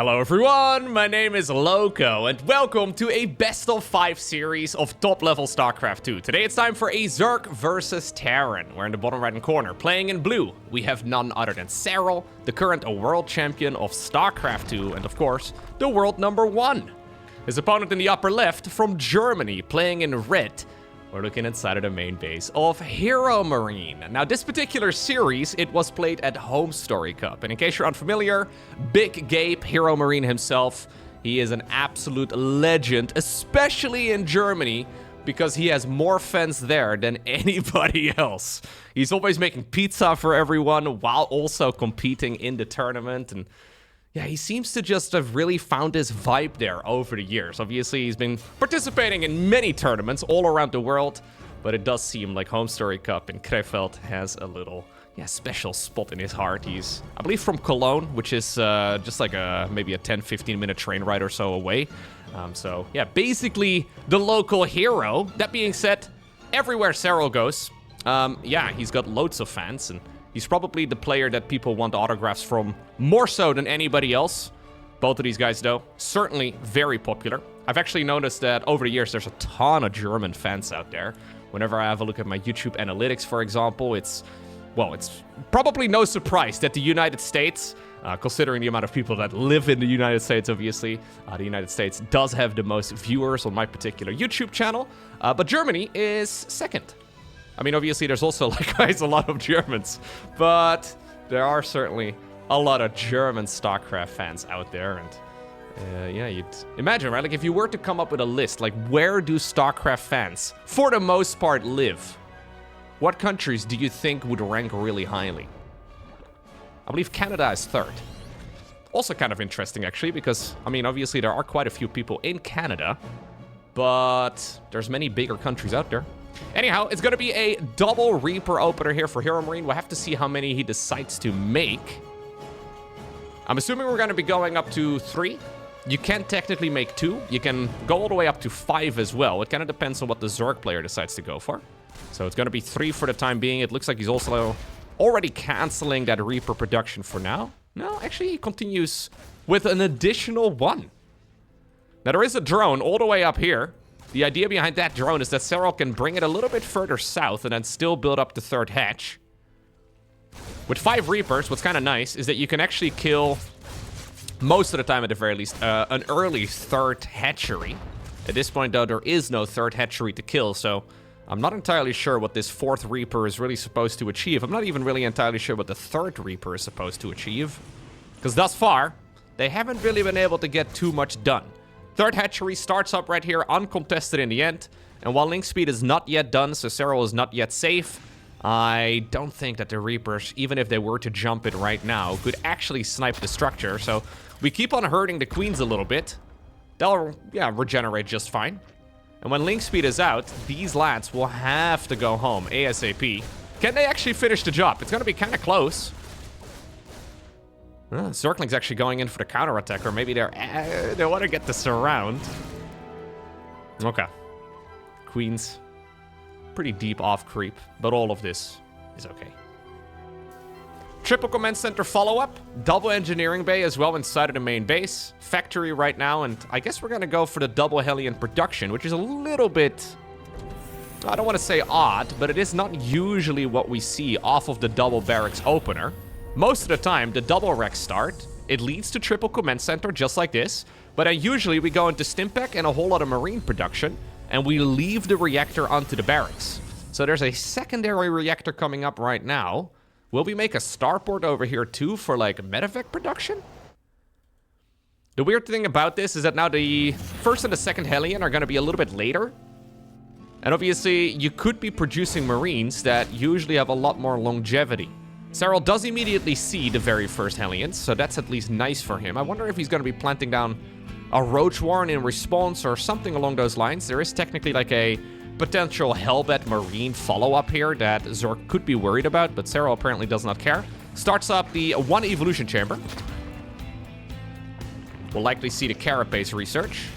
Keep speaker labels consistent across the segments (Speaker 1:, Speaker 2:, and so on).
Speaker 1: Hello everyone, my name is Lowko, and welcome to a best of 5 series of top level StarCraft 2. Today it's time for a Zerg versus Terran. We're in the bottom right hand corner. Playing in blue, we have none other than Serral, the current world champion of StarCraft 2, and of course, the world #1. His opponent in the upper left, from Germany, playing in red. We're looking inside of the main base of HeroMarine. Now, this particular series, it was played at HomeStory Cup. And in case you're unfamiliar, Big Gabe, HeroMarine himself, he is an absolute legend, especially in Germany, because he has more fans there than anybody else. He's always making pizza for everyone while also competing in the tournament. And yeah, he seems to just have really found his vibe there over the years. Obviously, he's been participating in many tournaments all around the world, but it does seem like HomeStory Cup in Krefeld has a little, special spot in his heart. He's, I believe, from Cologne, which is just like maybe a 10-15 minute train ride or so away. So, yeah, basically the local hero. That being said, everywhere Serral goes, he's got loads of fans, and he's probably the player that people want autographs from more so than anybody else. Both of these guys, though, certainly very popular. I've actually noticed that over the years, there's a ton of German fans out there. Whenever I have a look at my YouTube analytics, for example, it's probably no surprise that the United States, considering the amount of people that live in the United States, obviously, the United States does have the most viewers on my particular YouTube channel, but Germany is second. I mean, obviously, there's also, a lot of Germans, but there are certainly a lot of German StarCraft fans out there, and you'd imagine, right? Like, if you were to come up with a list, where do StarCraft fans, for the most part, live? What countries do you think would rank really highly? I believe Canada is third. Also kind of interesting, actually, because, I mean, obviously, there are quite a few people in Canada, but there's many bigger countries out there. Anyhow, it's going to be a double Reaper opener here for HeroMarine. We'll have to see how many he decides to make. I'm assuming we're going to be going up to 3. You can technically make 2. You can go all the way up to 5 as well. It kind of depends on what the Zerg player decides to go for. So it's going to be 3 for the time being. It looks like he's also already canceling that Reaper production for now. No, actually, he continues with an additional 1. Now, there is a drone all the way up here. The idea behind that drone is that Serral can bring it a little bit further south and then still build up the 3rd hatch. With 5 Reapers, what's kind of nice is that you can actually kill, most of the time at the very least, an early 3rd hatchery. At this point, though, there is no 3rd hatchery to kill, so I'm not entirely sure what this 4th Reaper is really supposed to achieve. I'm not even really entirely sure what the 3rd Reaper is supposed to achieve, because thus far, they haven't really been able to get too much done. 3rd hatchery starts up right here, uncontested in the end. And while link speed is not yet done, so Serral is not yet safe, I don't think that the Reapers, even if they were to jump it right now, could actually snipe the structure. So we keep on hurting the queens a little bit. They'll, regenerate just fine. And when link speed is out, these lads will have to go home ASAP. Can they actually finish the job? It's going to be kind of close. Zergling's actually going in for the counterattack, or maybe they want to get the surround. Okay. Queens. Pretty deep off creep, but all of this is okay. Triple command center follow-up. Double engineering bay as well inside of the main base. Factory right now, and I guess we're going to go for the double Hellion production, which is a little bit, I don't want to say odd, but it is not usually what we see off of the double barracks opener. Most of the time, the double rec start, it leads to triple command center just like this, but usually we go into Stimpec and a whole lot of marine production, and we leave the reactor onto the barracks. So there's a secondary reactor coming up right now. Will we make a starport over here too for medevac production? The weird thing about this is that now the 1st and the 2nd Hellion are going to be a little bit later. And obviously, you could be producing marines that usually have a lot more longevity. Serral does immediately see the very 1st Hellions, so that's at least nice for him. I wonder if he's going to be planting down a Roach Warren in response or something along those lines. There is technically a potential Hellbat Marine follow-up here that Zerg could be worried about, but Serral apparently does not care. Starts up the 1 Evolution Chamber. We'll likely see the Carapace research.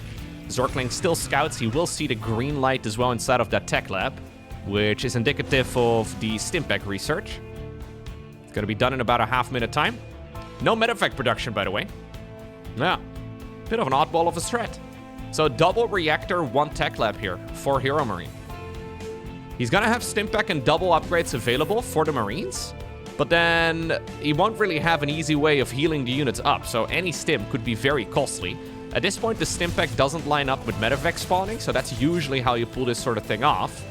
Speaker 1: Zergling still scouts. He will see the green light as well inside of that tech lab, which is indicative of the Stimpec research. It's going to be done in about a half-minute time. No medevac production, by the way. Yeah, bit of an oddball of a strat. So double reactor, 1 tech lab here for HeroMarine. He's gonna have Stimpack and double upgrades available for the Marines, but then he won't really have an easy way of healing the units up, so any stim could be very costly. At this point, the Stimpack doesn't line up with Medevac spawning, so that's usually how you pull this sort of thing off.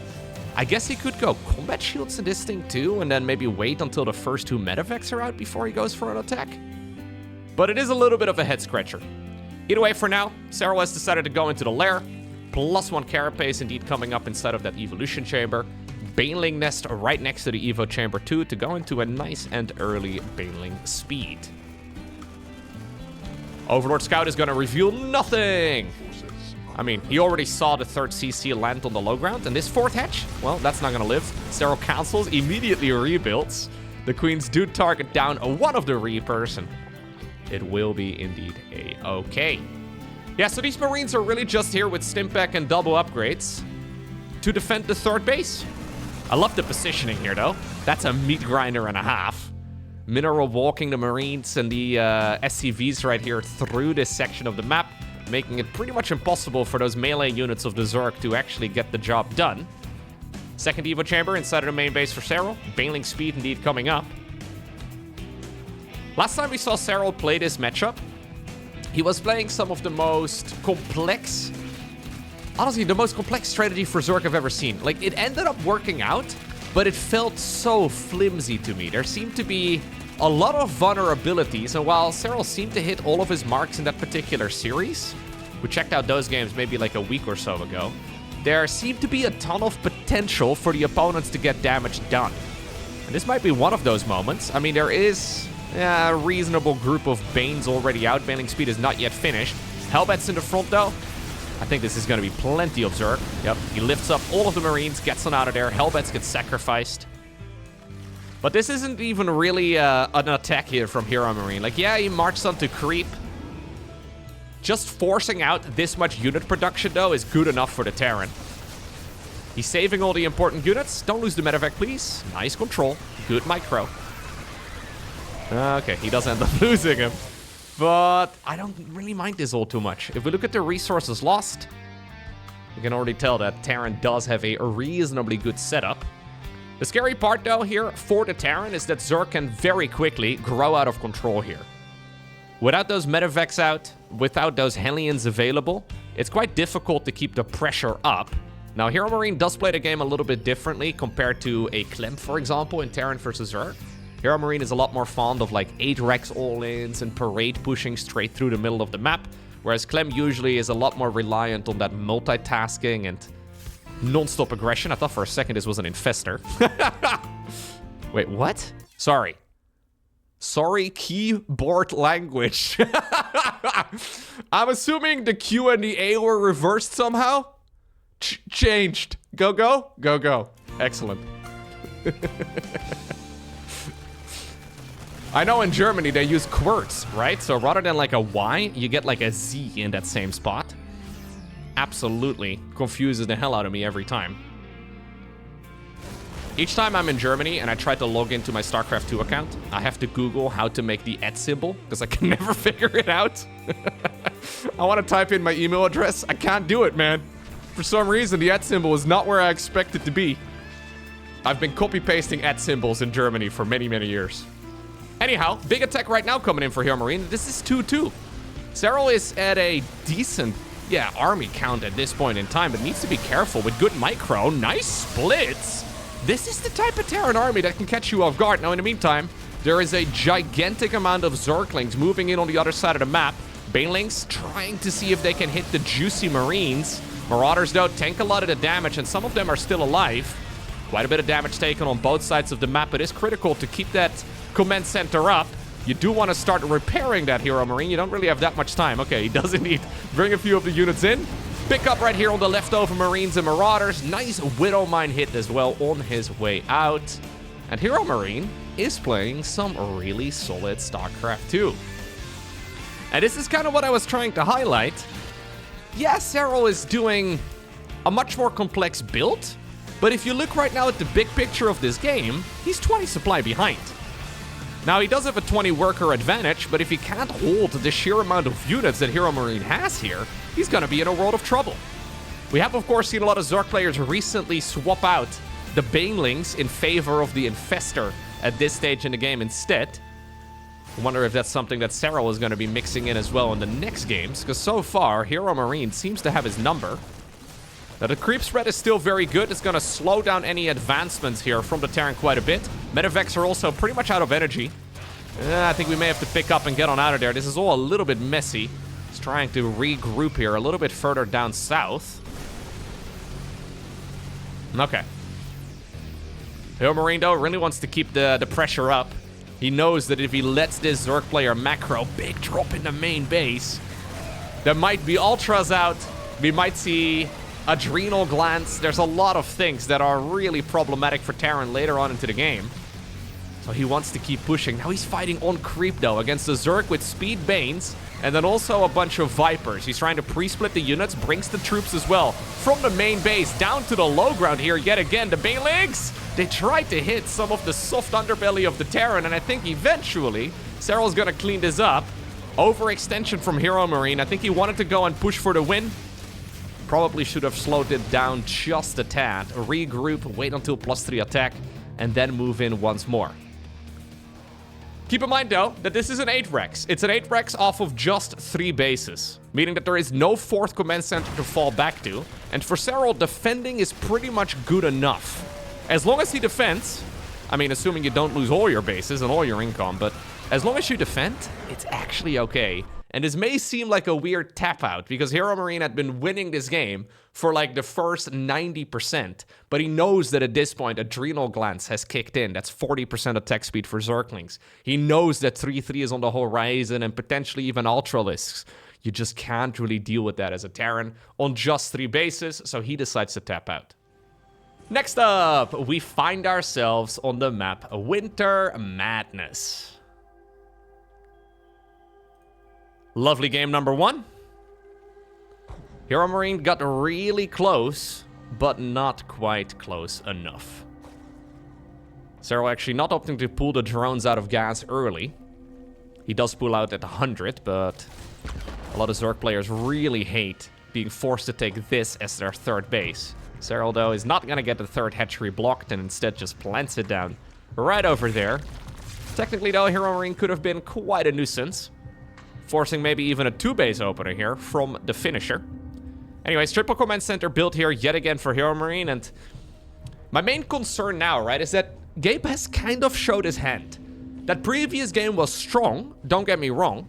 Speaker 1: I guess he could go combat shields in this thing too, and then maybe wait until the first 2 Medevacs are out before he goes for an attack. But it is a little bit of a head-scratcher. Either way, for now, Serral has decided to go into the lair. +1 carapace indeed coming up inside of that evolution chamber. Baneling nest right next to the evo chamber too to go into a nice and early baneling speed. Overlord Scout is going to reveal nothing. I mean, he already saw the 3rd CC land on the low ground, and this 4th hatch, well, that's not going to live. Serral cancels, immediately rebuilds. The queens do target down one of the Reapers, and it will be indeed a-okay. Yeah, so these Marines are really just here with Stimpack and double upgrades to defend the 3rd base. I love the positioning here, though. That's a meat grinder and a half. Mineral walking the Marines and the SCVs right here through this section of the map, making it pretty much impossible for those melee units of the Zerg to actually get the job done. 2nd Evo chamber inside of the main base for Serral. Baneling speed indeed coming up. Last time we saw Serral play this matchup, he was playing some of the most complex, honestly, the most complex strategy for Zerg I've ever seen. Like, it ended up working out, but it felt so flimsy to me. There seemed to be a lot of vulnerabilities, and while Serral seemed to hit all of his marks in that particular series, we checked out those games maybe like a week or so ago, there seemed to be a ton of potential for the opponents to get damage done. And this might be one of those moments. I mean, there is a reasonable group of Banes already out. Baneling speed is not yet finished. Hellbat's in the front, though. I think this is going to be plenty of Zerg. Yep, he lifts up all of the Marines, gets on out of there. Hellbats get sacrificed. But this isn't even really an attack here from HeroMarine. Like, yeah, he marched on to creep. Just forcing out this much unit production, though, is good enough for the Terran. He's saving all the important units. Don't lose the medevac, please. Nice control. Good micro. Okay, he does end up losing him. But I don't really mind this all too much. If we look at the resources lost, you can already tell that Terran does have a reasonably good setup. The scary part, though, here for the Terran is that Zerg can very quickly grow out of control here. Without those medevacs out, without those Hellions available, it's quite difficult to keep the pressure up. Now, HeroMarine does play the game a little bit differently compared to a Clem, for example, in Terran versus Zerg. HeroMarine is a lot more fond of like 8 Rex all-ins and parade pushing straight through the middle of the map, whereas Clem usually is a lot more reliant on that multitasking and non-stop aggression. I thought for a second this was an infester. Wait, what? Sorry, keyboard language. I'm assuming the Q and the A were reversed somehow? Changed. Go. Excellent. I know in Germany they use quirts, right? So rather than like a Y, you get like a Z in that same spot. Absolutely confuses the hell out of me every time. Each time I'm in Germany and I try to log into my StarCraft 2 account, I have to Google how to make the @ symbol because I can never figure it out. I want to type in my email address. I can't do it, man. For some reason, the @ symbol is not where I expect it to be. I've been copy-pasting @ symbols in Germany for many, many years. Anyhow, big attack right now coming in for HeroMarine. This is 2-2. Serral is at a decent, army count at this point in time, but needs to be careful with good micro. Nice splits. This is the type of Terran army that can catch you off guard. Now, in the meantime, there is a gigantic amount of Zerglings moving in on the other side of the map. Banelings trying to see if they can hit the juicy Marines. Marauders, though, tank a lot of the damage, and some of them are still alive. Quite a bit of damage taken on both sides of the map. It is critical to keep that command center up. You do want to start repairing that HeroMarine. You don't really have that much time. Okay, he does indeed bring a few of the units in. Pick up right here on the leftover Marines and Marauders. Nice Widowmine hit as well on his way out. And HeroMarine is playing some really solid StarCraft 2. And this is kind of what I was trying to highlight. Yeah, Serral is doing a much more complex build. But if you look right now at the big picture of this game, he's 20 supply behind. Now, he does have a 20 worker advantage, but if he can't hold the sheer amount of units that HeroMarine has here, he's gonna be in a world of trouble. We have, of course, seen a lot of Zerg players recently swap out the Banelings in favor of the Infestor at this stage in the game instead. I wonder if that's something that Serral is going to be mixing in as well in the next games, because so far, HeroMarine seems to have his number. Now, the creep spread is still very good. It's going to slow down any advancements here from the Terran quite a bit. Medivacs are also pretty much out of energy. I think we may have to pick up and get on out of there. This is all a little bit messy. He's trying to regroup here a little bit further down south. Okay. HeroMarine, though, really wants to keep the pressure up. He knows that if he lets this Zerg player macro, big drop in the main base, there might be Ultras out. We might see Adrenal Glands. There's a lot of things that are really problematic for Terran later on into the game. So he wants to keep pushing. Now he's fighting on creep, though, against the Zerg with Speed Banes, and then also a bunch of Vipers. He's trying to pre-split the units, brings the troops as well from the main base down to the low ground here yet again. The Banelings, they tried to hit some of the soft underbelly of the Terran, and I think eventually Serral's gonna clean this up. Overextension from HeroMarine. I think he wanted to go and push for the win. Probably should have slowed it down just a tad. Regroup, wait until +3 attack, and then move in once more. Keep in mind, though, that this is an 8-Rex. It's an 8-Rex off of just 3 bases, meaning that there is no 4th command center to fall back to. And for Serral, defending is pretty much good enough. As long as he defends, I mean, assuming you don't lose all your bases and all your income, but as long as you defend, it's actually okay. And this may seem like a weird tap-out, because HeroMarine had been winning this game for like the first 90%, but he knows that at this point, Adrenal Glands has kicked in. That's 40% attack speed for Zerglings. He knows that 3-3 is on the horizon and potentially even Ultralisks. You just can't really deal with that as a Terran on just 3 bases, so he decides to tap out. Next up, we find ourselves on the map Winter Madness. Lovely game number 1. HeroMarine got really close, but not quite close enough. Serral actually not opting to pull the drones out of gas early. He does pull out at 100, but a lot of Zerg players really hate being forced to take this as their 3rd base. Serral, though, is not going to get the 3rd hatchery blocked and instead just plants it down right over there. Technically, though, HeroMarine could have been quite a nuisance, forcing maybe even a 2-base opener here from the finisher. Anyways, triple command center built here yet again for HeroMarine, and my main concern now, right, is that Gabe has kind of showed his hand. That previous game was strong, don't get me wrong.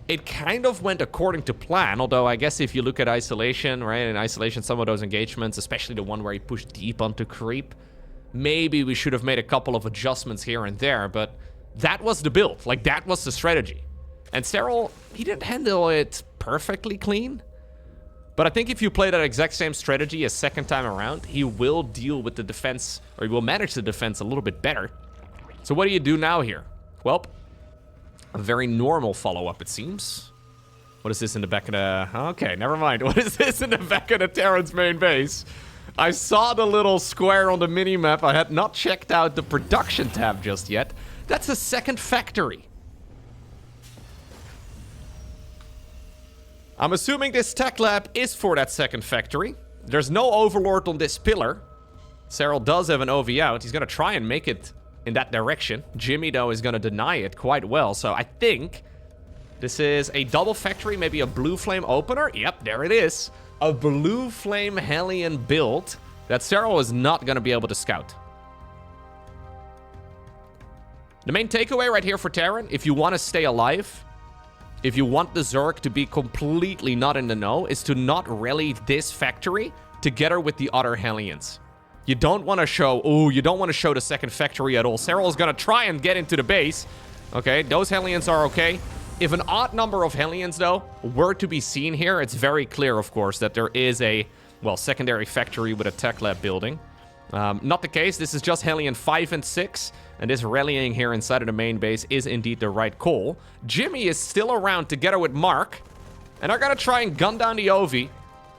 Speaker 1: It kind of went according to plan, although I guess if you look at Isolation, right, in Isolation, some of those engagements, especially the one where he pushed deep onto creep, maybe we should have made a couple of adjustments here and there, but that was the build. Like, that was the strategy. And Serral, he didn't handle it perfectly clean. But I think if you play that exact same strategy a second time around, he will deal with the defense, or he will manage the defense a little bit better. So what do you do now here? Well, a very normal follow-up, it seems. What is this in the back of the... Okay, never mind. What is this in the back of the Terran's main base? I saw the little square on the mini-map. I had not checked out the production tab just yet. That's a 2nd factory. I'm assuming this tech lab is for that 2nd factory. There's no Overlord on this pillar. Serral does have an OV out. He's going to try and make it in that direction. Jimmy, though, is going to deny it quite well. So I think this is a double factory, maybe a blue flame opener. Yep, there it is. A blue flame Hellion build that Serral is not going to be able to scout. The main takeaway right here for Terran, if you want to stay alive, if you want the Zerg to be completely not in the know, is to not rally this factory together with the other Hellions. You don't want to show, you don't want to show the 2nd factory at all. Serral is going to try and get into the base. Okay, those Hellions are okay. If an odd number of Hellions, though, were to be seen here, it's very clear, of course, that there is a, well, secondary factory with a tech lab building. Not the case. This is just Hellion 5 and 6, and this rallying here inside of the main base is indeed the right call. Jimmy is still around together with Mark, and are going to try and gun down the OV.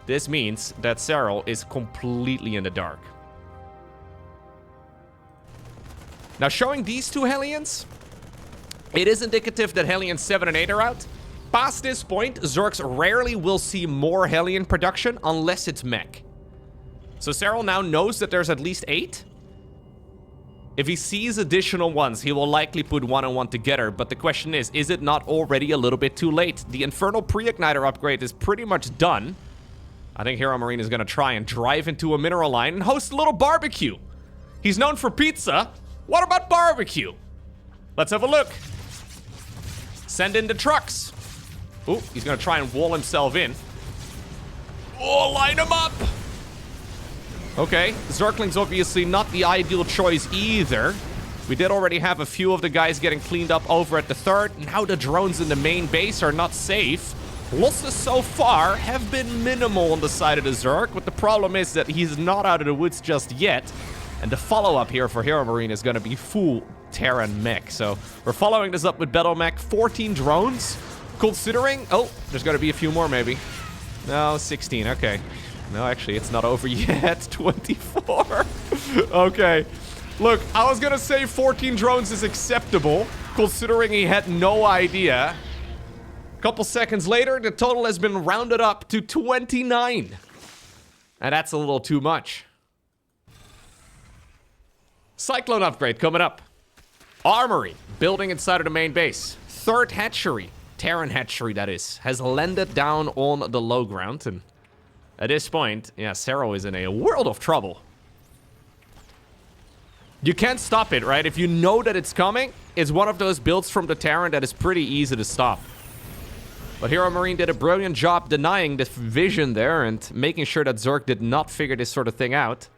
Speaker 1: This means that Serral is completely in the dark. Now, showing these 2 Hellions, It is indicative that Hellion 7 and 8 are out. Past this point, Zergs rarely will see more Hellion production unless it's Mech. So Serral now knows that there's at least 8. If he sees additional ones, he will likely put 1 and 1 together. But the question is it not already a little bit too late? The Infernal Pre-Igniter upgrade is pretty much done. I think HeroMarine is going to try and drive into a mineral line and host a little barbecue. He's known for pizza. What about barbecue? Let's have a look. Send in the trucks. Oh, he's going to try and wall himself in. Oh, line him up. Okay, Zergling's obviously not the ideal choice either. We did already have a few of the guys getting cleaned up over at the third. Now the drones in the main base are not safe. Losses so far have been minimal on the side of the Zerg, but the problem is that he's not out of the woods just yet. And the follow-up here for HeroMarine is going to be full Terran Mech. So we're following this up with Battle Mech. 14 drones. Considering... Oh, there's going to be a few more maybe. No, 16. Okay. No, actually, it's not over yet. 24. Okay. Look, I was going to say 14 drones is acceptable, considering he had no idea. A couple seconds later, the total has been rounded up to 29. And that's a little too much. Cyclone upgrade coming up. Armory, building inside of the main base. Third hatchery, Terran hatchery that is, has landed down on the low ground. And at this point, yeah, Serral is in a world of trouble. You can't stop it, right? If you know that it's coming, it's one of those builds from the Terran that is pretty easy to stop. But HeroMarine did a brilliant job denying the vision there and making sure that Zerg did not figure this sort of thing out.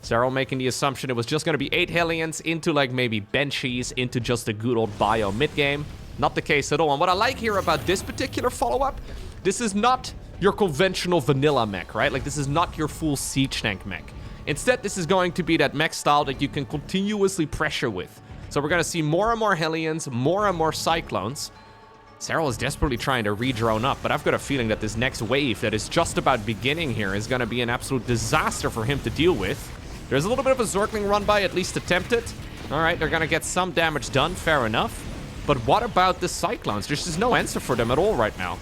Speaker 1: Serral making the assumption it was just going to be 8 Hellions into like maybe Banshees, into just a good old bio mid-game. Not the case at all. And what I like here about this particular follow-up, this is not your conventional vanilla mech, right? Like, this is not your full siege tank mech. Instead, this is going to be that mech style that you can continuously pressure with. So we're going to see more and more Hellions, more and more Cyclones. Serral is desperately trying to re-drone up, but I've got a feeling that this next wave that is just about beginning here is going to be an absolute disaster for him to deal with. There's a little bit of a Zergling run by, at least attempted. All right, they're going to get some damage done, fair enough. But what about the Cyclones? There's just no answer for them at all right now.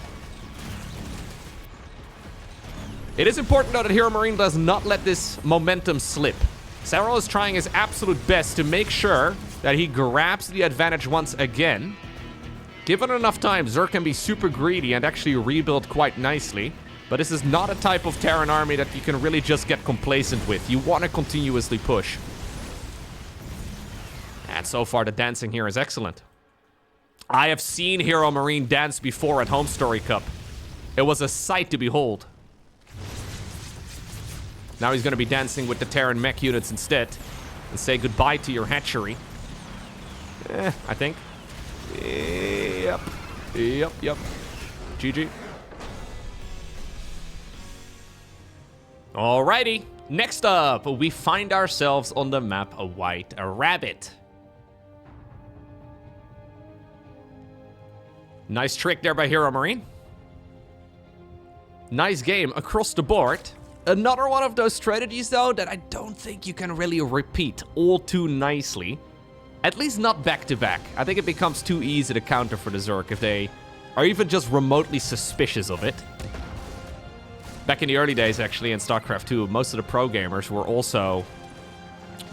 Speaker 1: It is important, though, that HeroMarine does not let this momentum slip. Serral is trying his absolute best to make sure that he grabs the advantage once again. Given enough time, Zerg can be super greedy and actually rebuild quite nicely. But this is not a type of Terran army that you can really just get complacent with. You want to continuously push. And so far, the dancing here is excellent. I have seen HeroMarine dance before at HomeStory Cup. It was a sight to behold. Now he's going to be dancing with the Terran mech units instead. And say goodbye to your hatchery. I think. Yep. GG. Alrighty. Next up, we find ourselves on the map a White Rabbit. Nice trick there by HeroMarine. Nice game across the board. Another one of those strategies, though, that I don't think you can really repeat all too nicely. At least not back-to-back. I think it becomes too easy to counter for the Zerg if they are even just remotely suspicious of it. Back in the early days, actually, in StarCraft 2, most of the pro gamers were also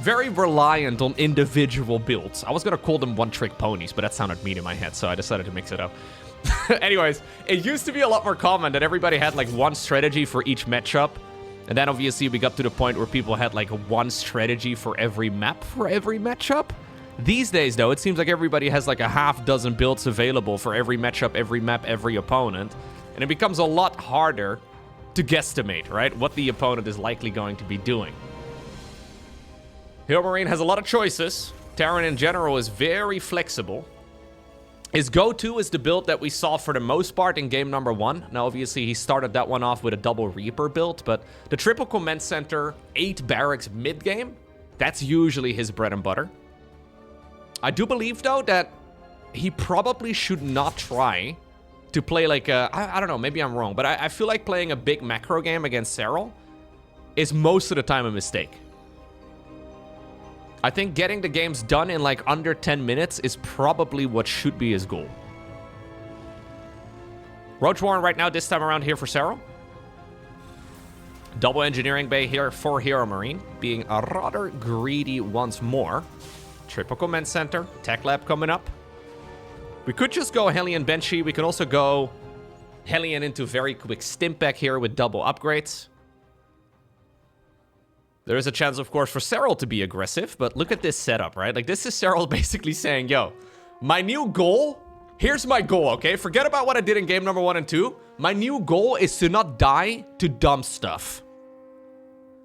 Speaker 1: very reliant on individual builds. I was going to call them one-trick ponies, but that sounded mean in my head, so I decided to mix it up. Anyways, it used to be a lot more common that everybody had like one strategy for each matchup. And then obviously we got to the point where people had like one strategy for every map for every matchup. These days, though, it seems like everybody has like a half dozen builds available for every matchup, every map, every opponent. And it becomes a lot harder to guesstimate, right, what the opponent is likely going to be doing. HeroMarine has a lot of choices. Terran in general is very flexible. His go-to is the build that we saw for the most part in game number 1. Now, obviously, he started that one off with a double Reaper build, but the triple command center, 8 barracks mid-game, that's usually his bread and butter. I do believe, though, that he probably should not try to play like a... I don't know, maybe I'm wrong, but I feel like playing a big macro game against Serral is most of the time a mistake. I think getting the games done in like under 10 minutes is probably what should be his goal. Roach Warren right now, this time around here for Serral. Double engineering bay here for HeroMarine, being a rather greedy once more. Triple command center, tech lab coming up. We could just go Hellion Banshee. We can also go Hellion into very quick Stimpack here with double upgrades. There is a chance, of course, for Serral to be aggressive, but look at this setup, right? Like, this is Serral basically saying, yo, my new goal, here's my goal, okay? Forget about what I did in game number 1 and 2. My new goal is to not die to dumb stuff.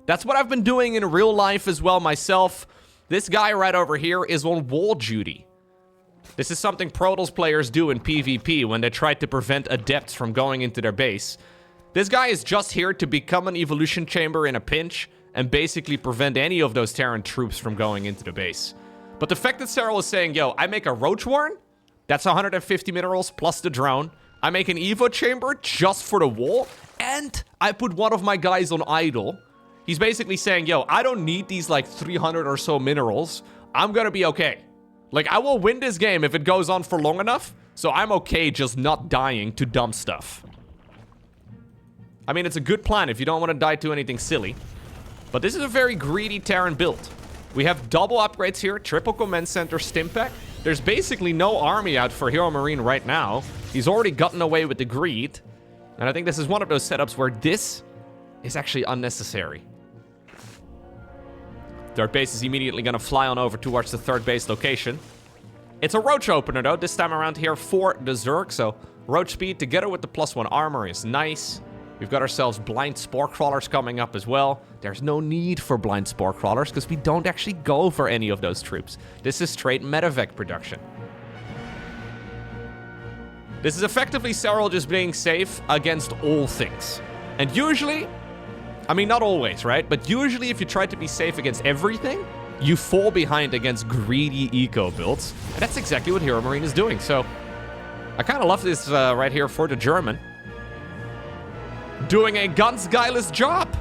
Speaker 1: That's what I've been doing in real life as well myself. This guy right over here is on wall duty. This is something Protoss players do in PvP when they try to prevent adepts from going into their base. This guy is just here to become an evolution chamber in a pinch and basically prevent any of those Terran troops from going into the base. But the fact that Serral is saying, yo, I make a Roach Warren, that's 150 minerals plus the drone. I make an Evo chamber just for the wall, and I put one of my guys on idle. He's basically saying, yo, I don't need these like 300 or so minerals. I'm gonna be okay. Like, I will win this game if it goes on for long enough, so I'm okay just not dying to dumb stuff. I mean, it's a good plan if you don't want to die to anything silly. But this is a very greedy Terran build. We have double upgrades here, triple command center, Stimpack. There's basically no army out for HeroMarine right now. He's already gotten away with the greed. And I think this is one of those setups where this is actually unnecessary. Third base is immediately going to fly on over towards the third base location. It's a Roach opener, though, this time around here for the Zerg. So Roach speed together with the +1 armor is nice. We've got ourselves blind spore crawlers coming up as well. There's no need for blind spore crawlers because we don't actually go for any of those troops. This is straight medevac production. This is effectively Serral just being safe against all things. And usually, I mean, not always, right? But usually if you try to be safe against everything, you fall behind against greedy eco builds. And that's exactly what HeroMarine is doing. So I kind of love this right here for the German. Doing a ganz geiles job.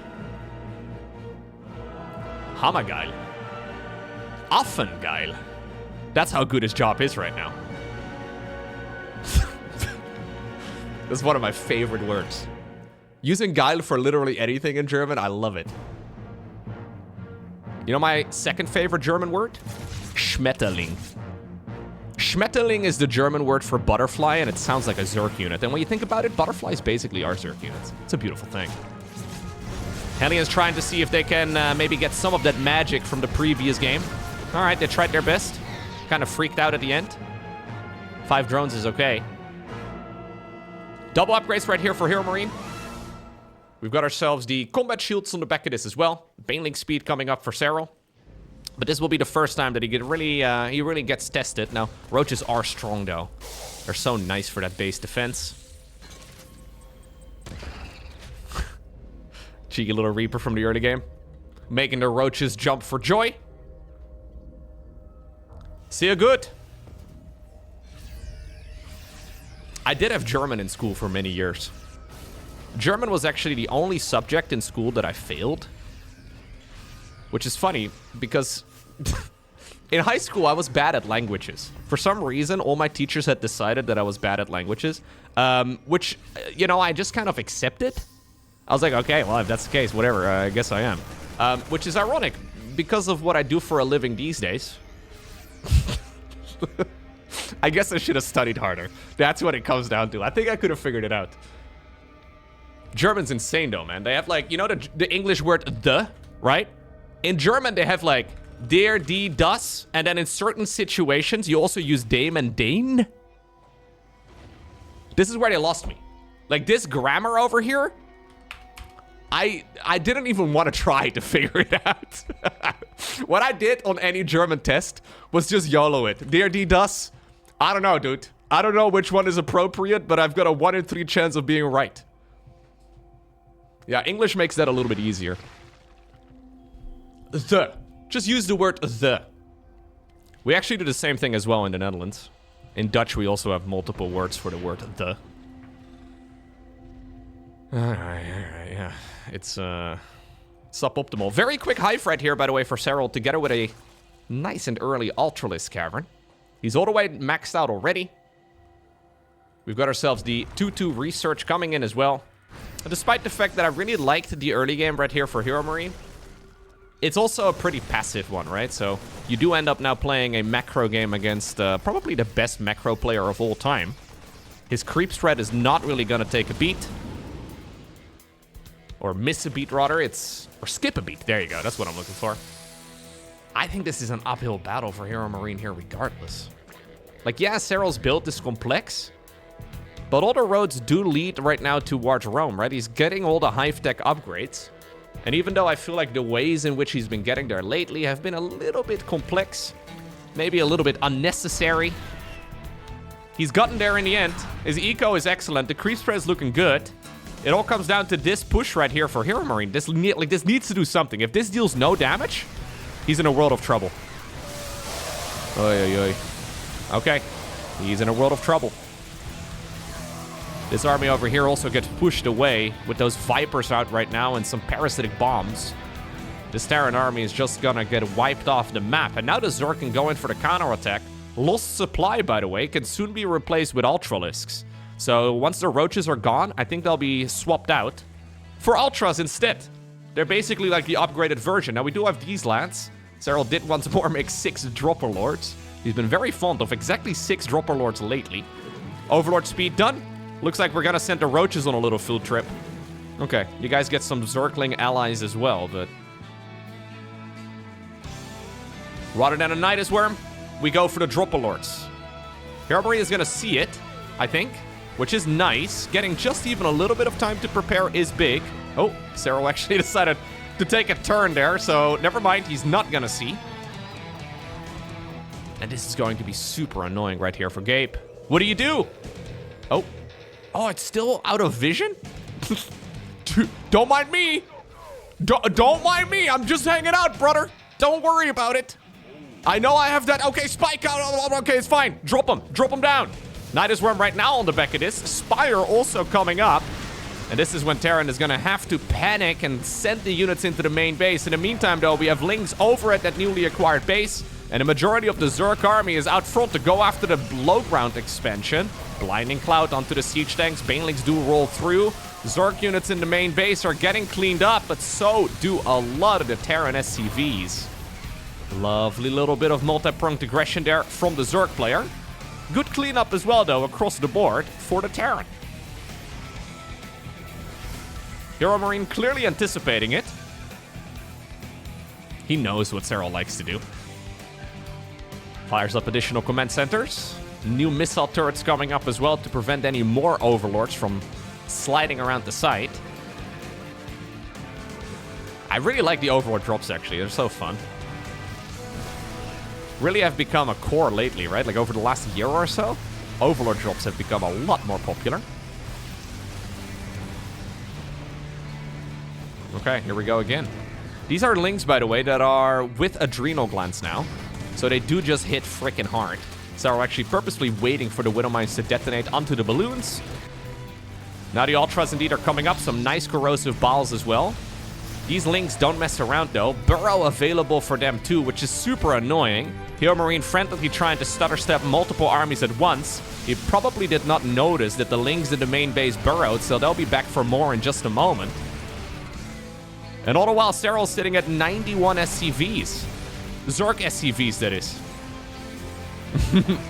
Speaker 1: Hammergeil. Affengeil. That's how good his job is right now. That's one of my favorite words. Using geil for literally anything in German, I love it. You know my second favorite German word? Schmetterling. Schmetterling is the German word for butterfly, and it sounds like a Zerg unit. And when you think about it, butterflies basically are Zerg units. It's a beautiful thing. Hellion's trying to see if they can maybe get some of that magic from the previous game. All right, they tried their best. Kind of freaked out at the end. 5 drones is okay. Double upgrades right here for HeroMarine. We've got ourselves the combat shields on the back of this as well. Baneling speed coming up for Serral. But this will be the first time that he really gets tested. Now, Roaches are strong, though. They're so nice for that base defense. Cheeky little Reaper from the early game. Making the Roaches jump for joy. See you good. I did have German in school for many years. German was actually the only subject in school that I failed. Which is funny, because in high school, I was bad at languages. For some reason, all my teachers had decided that I was bad at languages. Which, you know, I just kind of accepted. I was like, okay, well, if that's the case, whatever, I guess I am. Which is ironic, because of what I do for a living these days. I guess I should have studied harder. That's what it comes down to. I think I could have figured it out. German's insane, though, man. They have, like, you know the English word the, right? In German, they have, like, der, die, das. And then in certain situations, you also use dem and den. This is where they lost me. Like, this grammar over here, I didn't even want to try to figure it out. What I did on any German test was just YOLO it. Der, die, das. I don't know, dude. I don't know which one is appropriate, but I've got a 1 in 3 chance of being right. Yeah, English makes that a little bit easier. The. Just use the word the. We actually do the same thing as well in the Netherlands. In Dutch, we also have multiple words for the word the. Alright, yeah. It's suboptimal. Very quick hive right here, by the way, for Serral, together with a Nice and early Ultralisk Cavern. He's all the way maxed out already. We've got ourselves the 2-2 research coming in as well. And despite the fact that I really liked the early game right here for HeroMarine, it's also a pretty passive one, right? So you do end up now playing a macro game against probably the best macro player of all time. His creep spread is not really going to take a beat. Or miss a beat, rather. Or skip a beat. There you go. That's what I'm looking for. I think this is an uphill battle for HeroMarine here regardless. Like, yeah, Serral's build is complex. But all the roads do lead right now towards Rome, right? He's getting all the hive-tech upgrades. And even though I feel like the ways in which he's been getting there lately have been a little bit complex, maybe a little bit unnecessary, he's gotten there in the end. His eco is excellent. The creep spread is looking good. It all comes down to this push right here for HeroMarine. This needs to do something. If this deals no damage, he's in a world of trouble. Oy, oy, oy. Okay. He's in a world of trouble. This army over here also gets pushed away with those Vipers out right now and some parasitic bombs. This Terran army is just gonna get wiped off the map. And now the Zerg can go in for the counterattack. Lost supply, by the way, can soon be replaced with Ultralisks. So once the Roaches are gone, I think they'll be swapped out for Ultras instead. They're basically like the upgraded version. Now we do have these lands. Serral did once more make 6 Dropper Lords. He's been very fond of exactly 6 Dropper Lords lately. Overlord speed done. Looks like we're gonna send the Roaches on a little field trip. Okay, you guys get some Zergling allies as well, but... rather than a Nidus Worm, we go for the Dropper Lords. HeroMarine is gonna see it, I think, which is nice. Getting just even a little bit of time to prepare is big. Oh, Serral actually decided to take a turn there, so never mind, he's not gonna see. And this is going to be super annoying right here for Gabe. What do you do? Oh. Oh, it's still out of vision? Don't mind me. Don't mind me. I'm just hanging out, brother. Don't worry about it. I know I have that. Okay, Spike out. Okay, it's fine. Drop him. Drop him down. Nidus Worm right now on the back of this. Spire also coming up. And this is when Terran is going to have to panic and send the units into the main base. In the meantime, though, we have Lings over at that newly acquired base. And the majority of the Zerg army is out front to go after the low ground expansion. Blinding Cloud onto the siege tanks. Banelings do roll through. Zerg units in the main base are getting cleaned up, but so do a lot of the Terran SCVs. Lovely little bit of multi-pronged aggression there from the Zerg player. Good cleanup as well, though, across the board for the Terran. HeroMarine clearly anticipating it. He knows what Serral likes to do. Fires up additional command centers. New missile turrets coming up as well to prevent any more overlords from sliding around the site. I really like the overlord drops, actually. They're so fun. Really have become a core lately, right? Like over the last year or so, overlord drops have become a lot more popular. Okay, here we go again. These are Lings, by the way, that are with adrenal glands now. So they do just hit frickin' hard. So we're actually purposely waiting for the Widow Mines to detonate onto the balloons. Now the Ultras indeed are coming up. Some nice corrosive balls as well. These Lings don't mess around though. Burrow available for them too, which is super annoying. HeroMarine frantically trying to stutter step multiple armies at once. He probably did not notice that the Lings in the main base burrowed, so they'll be back for more in just a moment. And all the while, Serral's sitting at 91 SCVs. Zerg SCVs, that is.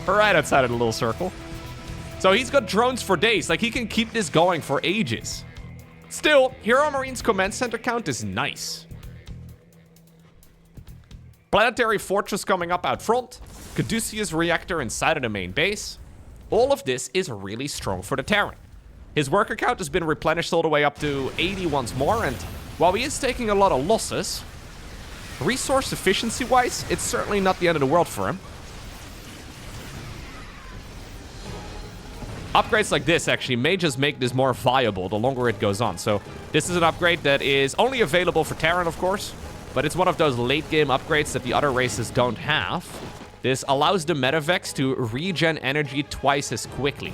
Speaker 1: Right outside of the little circle. So he's got drones for days. Like, he can keep this going for ages. Still, HeroMarine's command center count is nice. Planetary Fortress coming up out front. Caduceus Reactor inside of the main base. All of this is really strong for the Terran. His worker count has been replenished all the way up to 80 once more, and while he is taking a lot of losses, resource efficiency-wise, it's certainly not the end of the world for him. Upgrades like this actually may just make this more viable the longer it goes on. So this is an upgrade that is only available for Terran, of course, but it's one of those late-game upgrades that the other races don't have. This allows the Metavex to regen energy twice as quickly.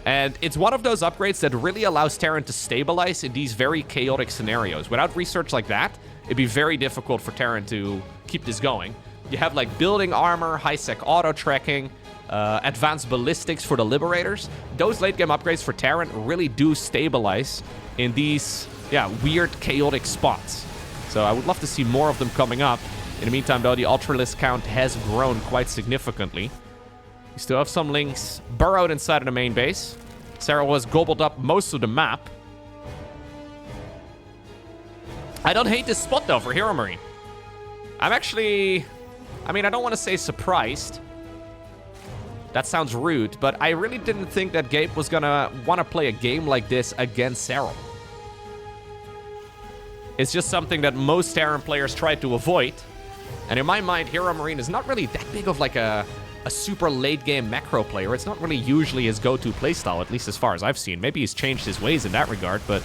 Speaker 1: And it's one of those upgrades that really allows Terran to stabilize in these very chaotic scenarios. Without research like that, it'd be very difficult for Terran to keep this going. You have like building armor, high-sec auto-tracking, advanced ballistics for the Liberators. Those late-game upgrades for Terran really do stabilize in these, weird, chaotic spots. So I would love to see more of them coming up. In the meantime, though, the Ultralisk count has grown quite significantly. We still have some links burrowed inside of the main base. Serral has gobbled up most of the map. I don't hate this spot, though, for HeroMarine. I'm actually... I mean, I don't want to say surprised. That sounds rude, but I really didn't think that Gabe was going to want to play a game like this against Serral. It's just something that most Terran players try to avoid. And in my mind, HeroMarine is not really that big of like a super late-game macro player. It's not really usually his go-to playstyle, at least as far as I've seen. Maybe he's changed his ways in that regard, but...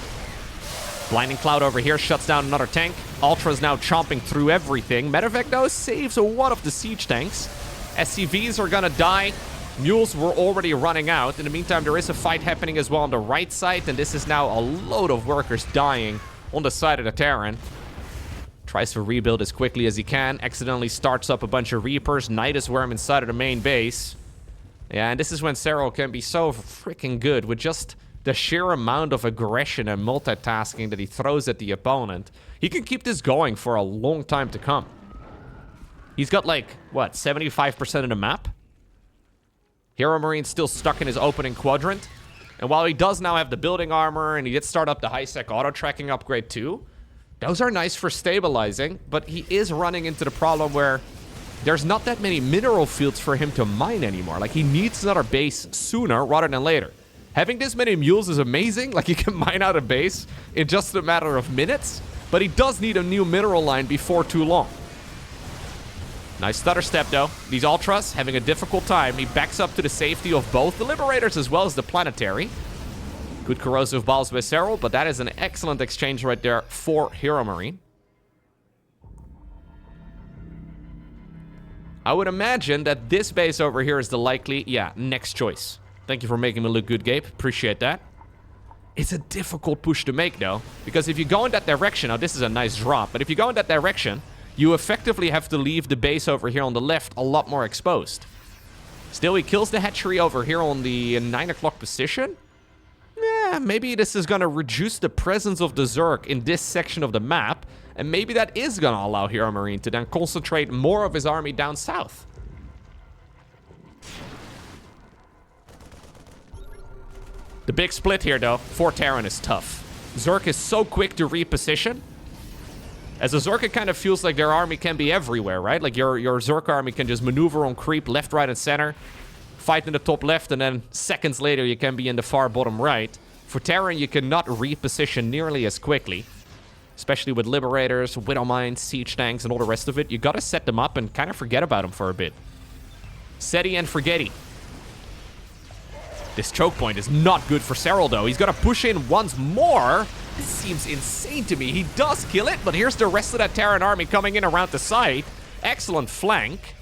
Speaker 1: Blinding Cloud over here shuts down another tank. Ultra's now chomping through everything. Medevac, though, saves one of the siege tanks. SCVs are gonna die. Mules were already running out. In the meantime, there is a fight happening as well on the right side, and this is now a load of workers dying on the side of the Terran. Tries to rebuild as quickly as he can. Accidentally starts up a bunch of Reapers. Nidus Worm inside of the main base. Yeah, and this is when Serral can be so freaking good with just... the sheer amount of aggression and multitasking that he throws at the opponent. He can keep this going for a long time to come. He's got like, what, 75% of the map? HeroMarine's still stuck in his opening quadrant. And while he does now have the building armor and he did start up the high-sec auto-tracking upgrade too, those are nice for stabilizing, but he is running into the problem where there's not that many mineral fields for him to mine anymore. Like, he needs another base sooner rather than later. Having this many mules is amazing. Like, he can mine out a base in just a matter of minutes. But he does need a new mineral line before too long. Nice stutter step, though. These Ultras having a difficult time. He backs up to the safety of both the Liberators as well as the Planetary. Good corrosive balls by Serral, but that is an excellent exchange right there for HeroMarine. I would imagine that this base over here is the likely, next choice. Thank you for making me look good, Gabe. Appreciate that. It's a difficult push to make, though. Because if you go in that direction... Now, this is a nice drop. But if you go in that direction, you effectively have to leave the base over here on the left a lot more exposed. Still, he kills the hatchery over here on the 9 o'clock position. Yeah, maybe this is going to reduce the presence of the Zerg in this section of the map. And maybe that is going to allow HeroMarine to then concentrate more of his army down south. The big split here, though, for Terran is tough. Zerg is so quick to reposition. As a Zerg, it kind of feels like their army can be everywhere, right? Like your Zerg army can just maneuver on creep left, right, and center. Fight in the top left, and then seconds later, you can be in the far bottom right. For Terran, you cannot reposition nearly as quickly. Especially with Liberators, Widowmines, Siege Tanks, and all the rest of it. You gotta set them up and kind of forget about them for a bit. Seti and forgetty. This choke point is not good for Serral, though. He's gonna push in once more. This seems insane to me. He does kill it, but here's the rest of that Terran army coming in around the side. Excellent flank.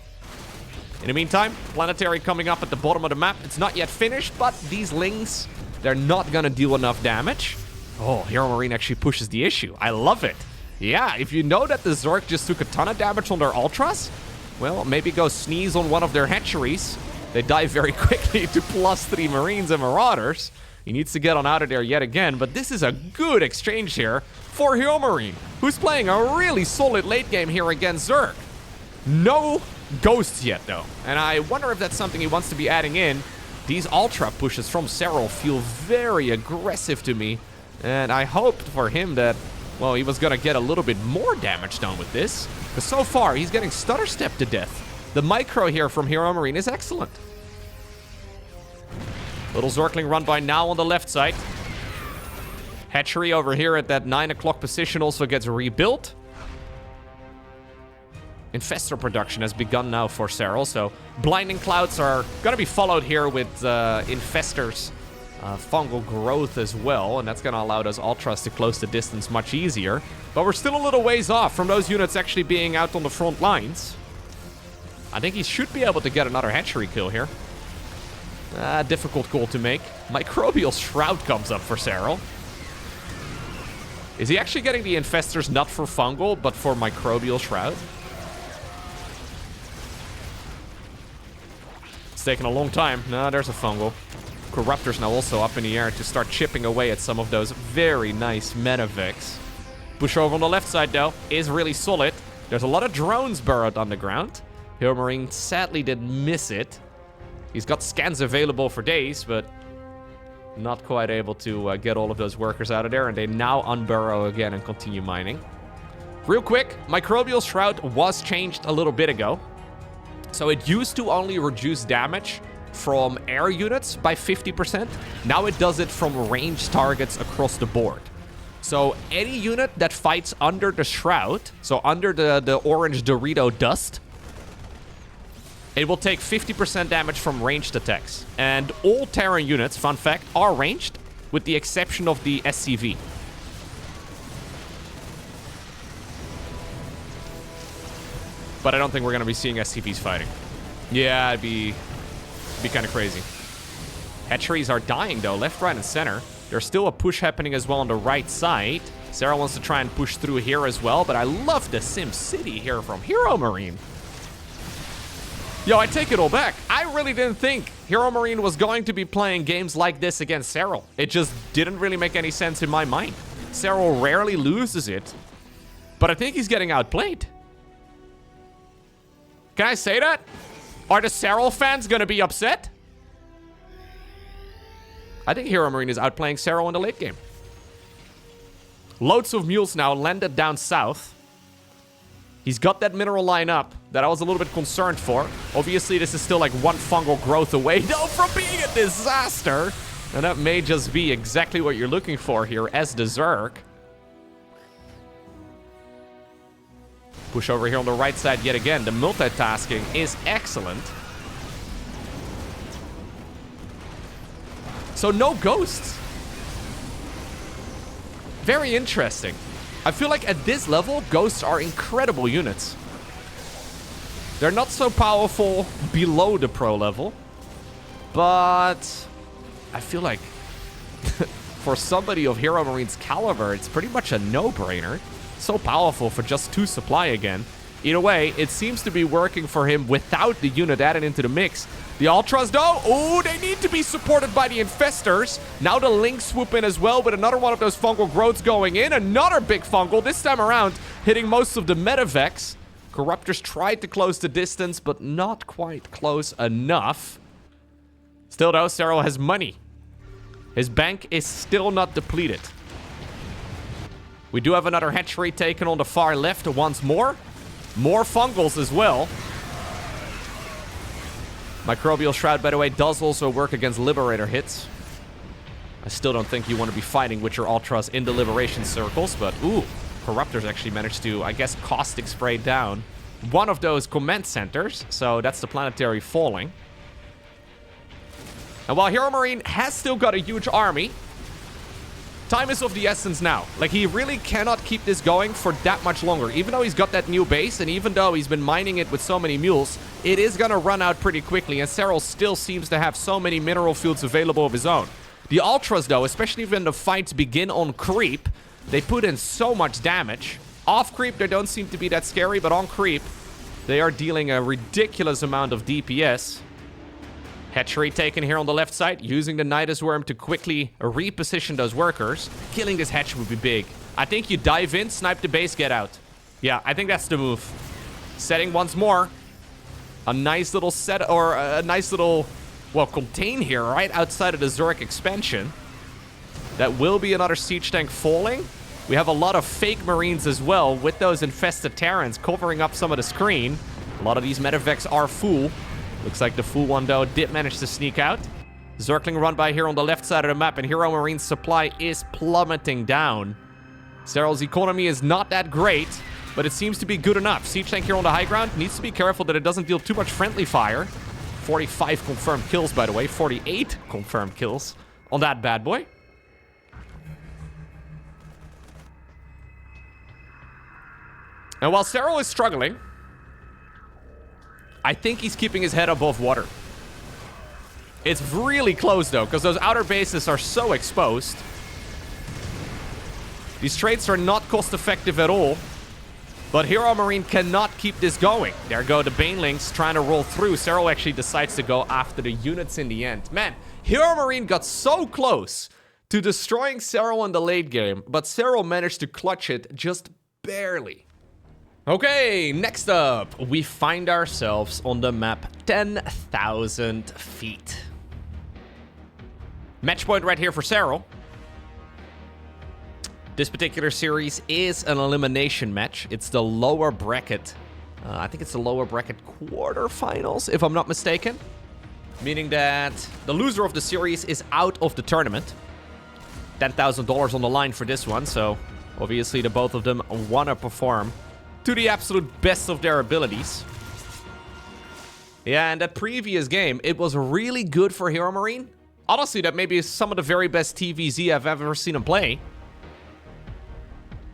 Speaker 1: In the meantime, Planetary coming up at the bottom of the map. It's not yet finished, but these Lings, they're not gonna deal enough damage. Oh, HeroMarine actually pushes the issue. I love it. Yeah, if you know that the Zerg just took a ton of damage on their Ultras, well, maybe go sneeze on one of their hatcheries. They die very quickly to +3 Marines and Marauders. He needs to get on out of there yet again, but this is a good exchange here for HeroMarine, who's playing a really solid late game here against Zerg. No ghosts yet, though, and I wonder if that's something he wants to be adding in. These Ultra pushes from Serral feel very aggressive to me, and I hoped for him that, well, he was gonna get a little bit more damage done with this, because so far, he's getting stutter stepped to death. The micro here from HeroMarine is excellent. Little Zergling run by now on the left side. Hatchery over here at that 9 o'clock position also gets rebuilt. Infestor production has begun now for Serral, so Blinding Clouds are gonna be followed here with Infestors. Fungal growth as well, and that's gonna allow those Ultras to close the distance much easier. But we're still a little ways off from those units actually being out on the front lines. I think he should be able to get another hatchery kill here. Difficult call to make. Microbial Shroud comes up for Serral. Is he actually getting the Infestors not for Fungal, but for Microbial Shroud? taking a long time. No, there's a fungal. Corruptor's now also up in the air to start chipping away at some of those very nice Medivacs. Push over on the left side, though, is really solid. There's a lot of drones burrowed underground. HeroMarine sadly did miss it. He's got scans available for days, but not quite able to get all of those workers out of there. And they now unburrow again and continue mining. Real quick, Microbial Shroud was changed a little bit ago. So it used to only reduce damage from air units by 50%. Now it does it from ranged targets across the board. So any unit that fights under the shroud, so under the orange Dorito dust, it will take 50% damage from ranged attacks. And all Terran units, fun fact, are ranged, with the exception of the SCV. But I don't think we're going to be seeing SCVs fighting. Yeah, it'd be kind of crazy. Hatcheries are dying, though, left, right, and center. There's still a push happening as well on the right side. Serral wants to try and push through here as well, but I love the Sim City here from HeroMarine. Yo, I take it all back. I really didn't think HeroMarine was going to be playing games like this against Serral. It just didn't really make any sense in my mind. Serral rarely loses it, but I think he's getting outplayed. Can I say that? Are the Serral fans gonna be upset? I think HeroMarine is outplaying Serral in the late game. Loads of mules now landed down south. He's got that mineral line up that I was a little bit concerned for. Obviously, this is still like one fungal growth away, though, from being a disaster. And that may just be exactly what you're looking for here as the Zerg. Push over here on the right side yet again. The multitasking is excellent. So no ghosts. Very interesting. I feel like at this level, ghosts are incredible units. They're not so powerful below the pro level, but I feel like for somebody of HeroMarine's caliber, it's pretty much a no-brainer. So powerful for just 2 supply again. Either way, it seems to be working for him without the unit added into the mix. The Ultras, though, oh, they need to be supported by the Infestors. Now the Lynx swoop in as well with another one of those fungal growths going in. Another big fungal, this time around, hitting most of the Medivacs. Corruptors tried to close the distance, but not quite close enough. Still, though, Serral has money. His bank is still not depleted. We do have another hatchery taken on the far left once more. More fungals as well. Microbial Shroud, by the way, does also work against Liberator hits. I still don't think you want to be fighting with your Ultras in the Liberation circles, but ooh, Corruptors actually managed to, I guess, caustic spray down one of those command centers. So that's the planetary falling. And while HeroMarine has still got a huge army, time is of the essence now. Like, he really cannot keep this going for that much longer. Even though he's got that new base, and even though he's been mining it with so many mules, it is gonna run out pretty quickly, and Serral still seems to have so many mineral fields available of his own. The Ultras, though, especially when the fights begin on creep, they put in so much damage. Off creep, they don't seem to be that scary, but on creep, they are dealing a ridiculous amount of DPS. Hatchery taken here on the left side, using the Nidus Worm to quickly reposition those workers. Killing this hatch would be big. I think you dive in, snipe the base, get out. Yeah, I think that's the move. Setting once more. A nice little set, or a nice little, well, contain here right outside of the Zerg expansion. That will be another siege tank falling. We have a lot of fake Marines as well, with those infested Terrans covering up some of the screen. A lot of these Medivacs are full. Looks like the full one, though, did manage to sneak out. Zergling run by here on the left side of the map, and HeroMarine's supply is plummeting down. Serral's economy is not that great, but it seems to be good enough. Siege tank here on the high ground needs to be careful that it doesn't deal too much friendly fire. 45 confirmed kills, by the way. 48 confirmed kills on that bad boy. And while Serral is struggling, I think he's keeping his head above water. It's really close, though, because those outer bases are so exposed. These trades are not cost-effective at all. But HeroMarine cannot keep this going. There go the Banelings trying to roll through. Serral actually decides to go after the units in the end. Man, HeroMarine got so close to destroying Serral in the late game, but Serral managed to clutch it just barely. Okay, next up, we find ourselves on the map 10,000 feet. Match point right here for Serral. This particular series is an elimination match. It's the lower bracket. I think it's the lower bracket quarterfinals, if I'm not mistaken. Meaning that the loser of the series is out of the tournament. $10,000 on the line for this one, so obviously the both of them want to perform to the absolute best of their abilities. Yeah, and that previous game, it was really good for HeroMarine. Honestly, that may be some of the very best TVZ I've ever seen him play.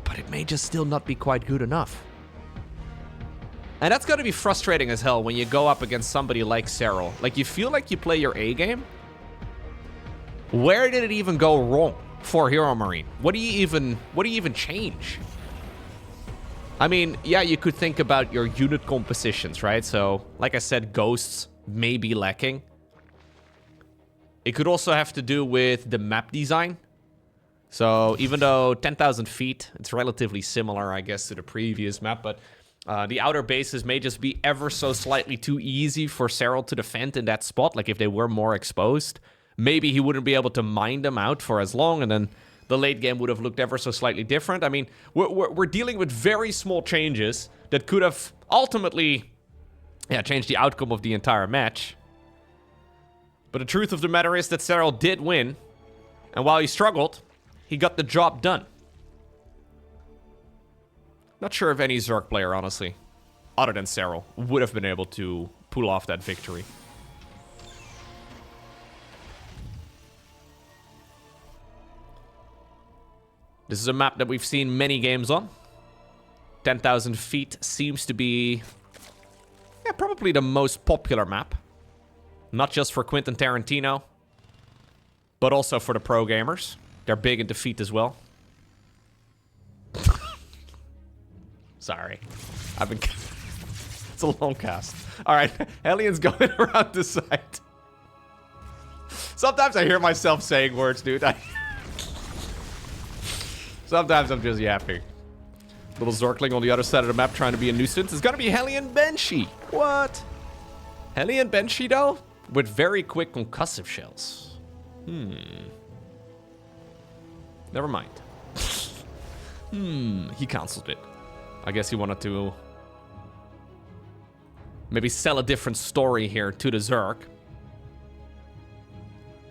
Speaker 1: But it may just still not be quite good enough. And that's gotta be frustrating as hell when you go up against somebody like Serral. Like, you feel like you play your A game. Where did it even go wrong for HeroMarine? What do you even change? I mean, yeah, you could think about your unit compositions, right? So, like I said, ghosts may be lacking. It could also have to do with the map design. So, even though 10,000 feet, it's relatively similar, I guess, to the previous map, but the outer bases may just be ever so slightly too easy for Serral to defend in that spot. Like, if they were more exposed, maybe he wouldn't be able to mine them out for as long, and then the late game would have looked ever so slightly different. I mean, we're dealing with very small changes that could have ultimately, yeah, changed the outcome of the entire match. But the truth of the matter is that Serral did win, and while he struggled, he got the job done. Not sure if any Zerg player, honestly, other than Serral, would have been able to pull off that victory. This is a map that we've seen many games on. 10,000 feet seems to be, yeah, probably the most popular map. Not just for Quentin Tarantino, but also for the pro gamers. They're big into feet as well. Sorry. It's a long cast. Alright, Hellions going around the side. Sometimes I hear myself saying words, dude. Sometimes I'm just yapping. Little Zorkling on the other side of the map trying to be a nuisance. It's gonna be Hellion Banshee. What? Hellion Banshee, though? With very quick concussive shells. Never mind. He cancelled it. I guess he wanted to maybe sell a different story here to the Zerg.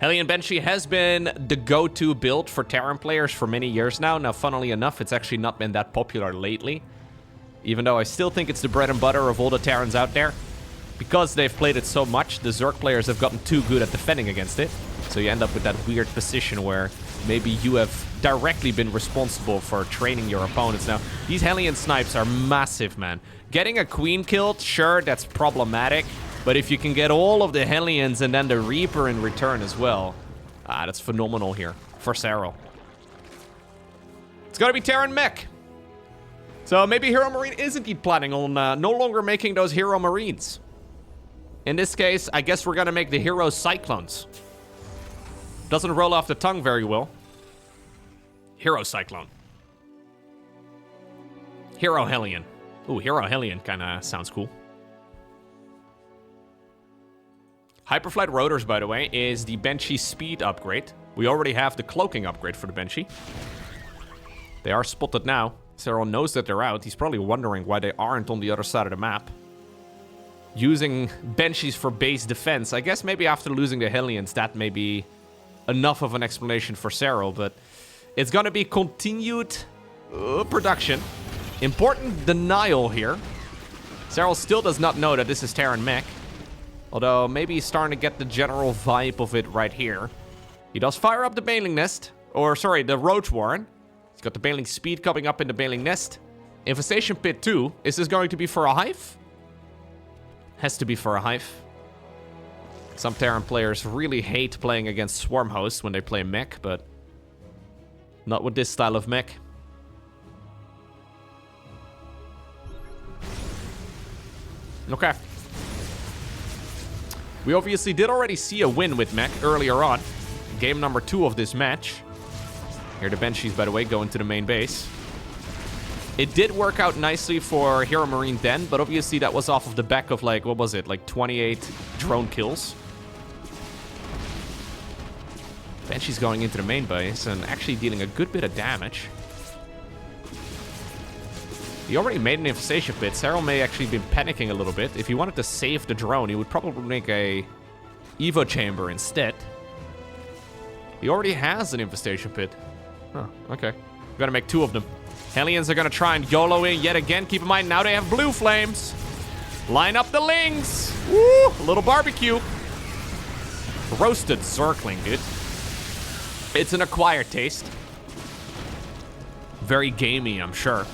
Speaker 1: Hellion Banshee has been the go-to build for Terran players for many years now. Now, funnily enough, it's actually not been that popular lately. Even though I still think it's the bread and butter of all the Terrans out there. Because they've played it so much, the Zerg players have gotten too good at defending against it. So you end up with that weird position where maybe you have directly been responsible for training your opponents. Now, these Hellion snipes are massive, man. Getting a queen killed, sure, that's problematic. But if you can get all of the Hellions and then the Reaper in return as well, that's phenomenal here for Serral. It's gotta be Terran Mech. So maybe HeroMarine is indeed planning on no longer making those HeroMarines. In this case, I guess we're gonna make the Hero Cyclones. Doesn't roll off the tongue very well. Hero Cyclone. Hero Hellion. Ooh, Hero Hellion kinda sounds cool. Hyperflight Rotors, by the way, is the Banshee speed upgrade. We already have the cloaking upgrade for the Banshee. They are spotted now. Serral knows that they're out. He's probably wondering why they aren't on the other side of the map. Using Banshees for base defense. I guess maybe after losing the Hellions, that may be enough of an explanation for Serral, but it's gonna be continued production. Important denial here. Serral still does not know that this is Terran Mech. Although, maybe he's starting to get the general vibe of it right here. He does fire up the Baneling Nest. Or, sorry, the Roach Warren. He's got the Baneling Speed coming up in the Baneling Nest. Infestation Pit 2. Is this going to be for a Hive? Has to be for a Hive. Some Terran players really hate playing against Swarm Hosts when they play Mech, but not with this style of Mech. Okay. We obviously did already see a win with Mech earlier on. Game number 2 of this match. Here the Banshees, by the way, go into the main base. It did work out nicely for HeroMarine then, but obviously that was off of the back of, like, what was it? Like 28 drone kills. Banshees going into the main base and actually dealing a good bit of damage. He already made an infestation pit. Serral may actually been panicking a little bit. If he wanted to save the drone, he would probably make a Evo chamber instead. He already has an infestation pit. Huh, okay. We're gonna make 2 of them. Hellions are gonna try and YOLO in yet again. Keep in mind, now they have blue flames. Line up the lings. Woo! A little barbecue. Roasted Zergling, dude. It's an acquired taste. Very gamey, I'm sure.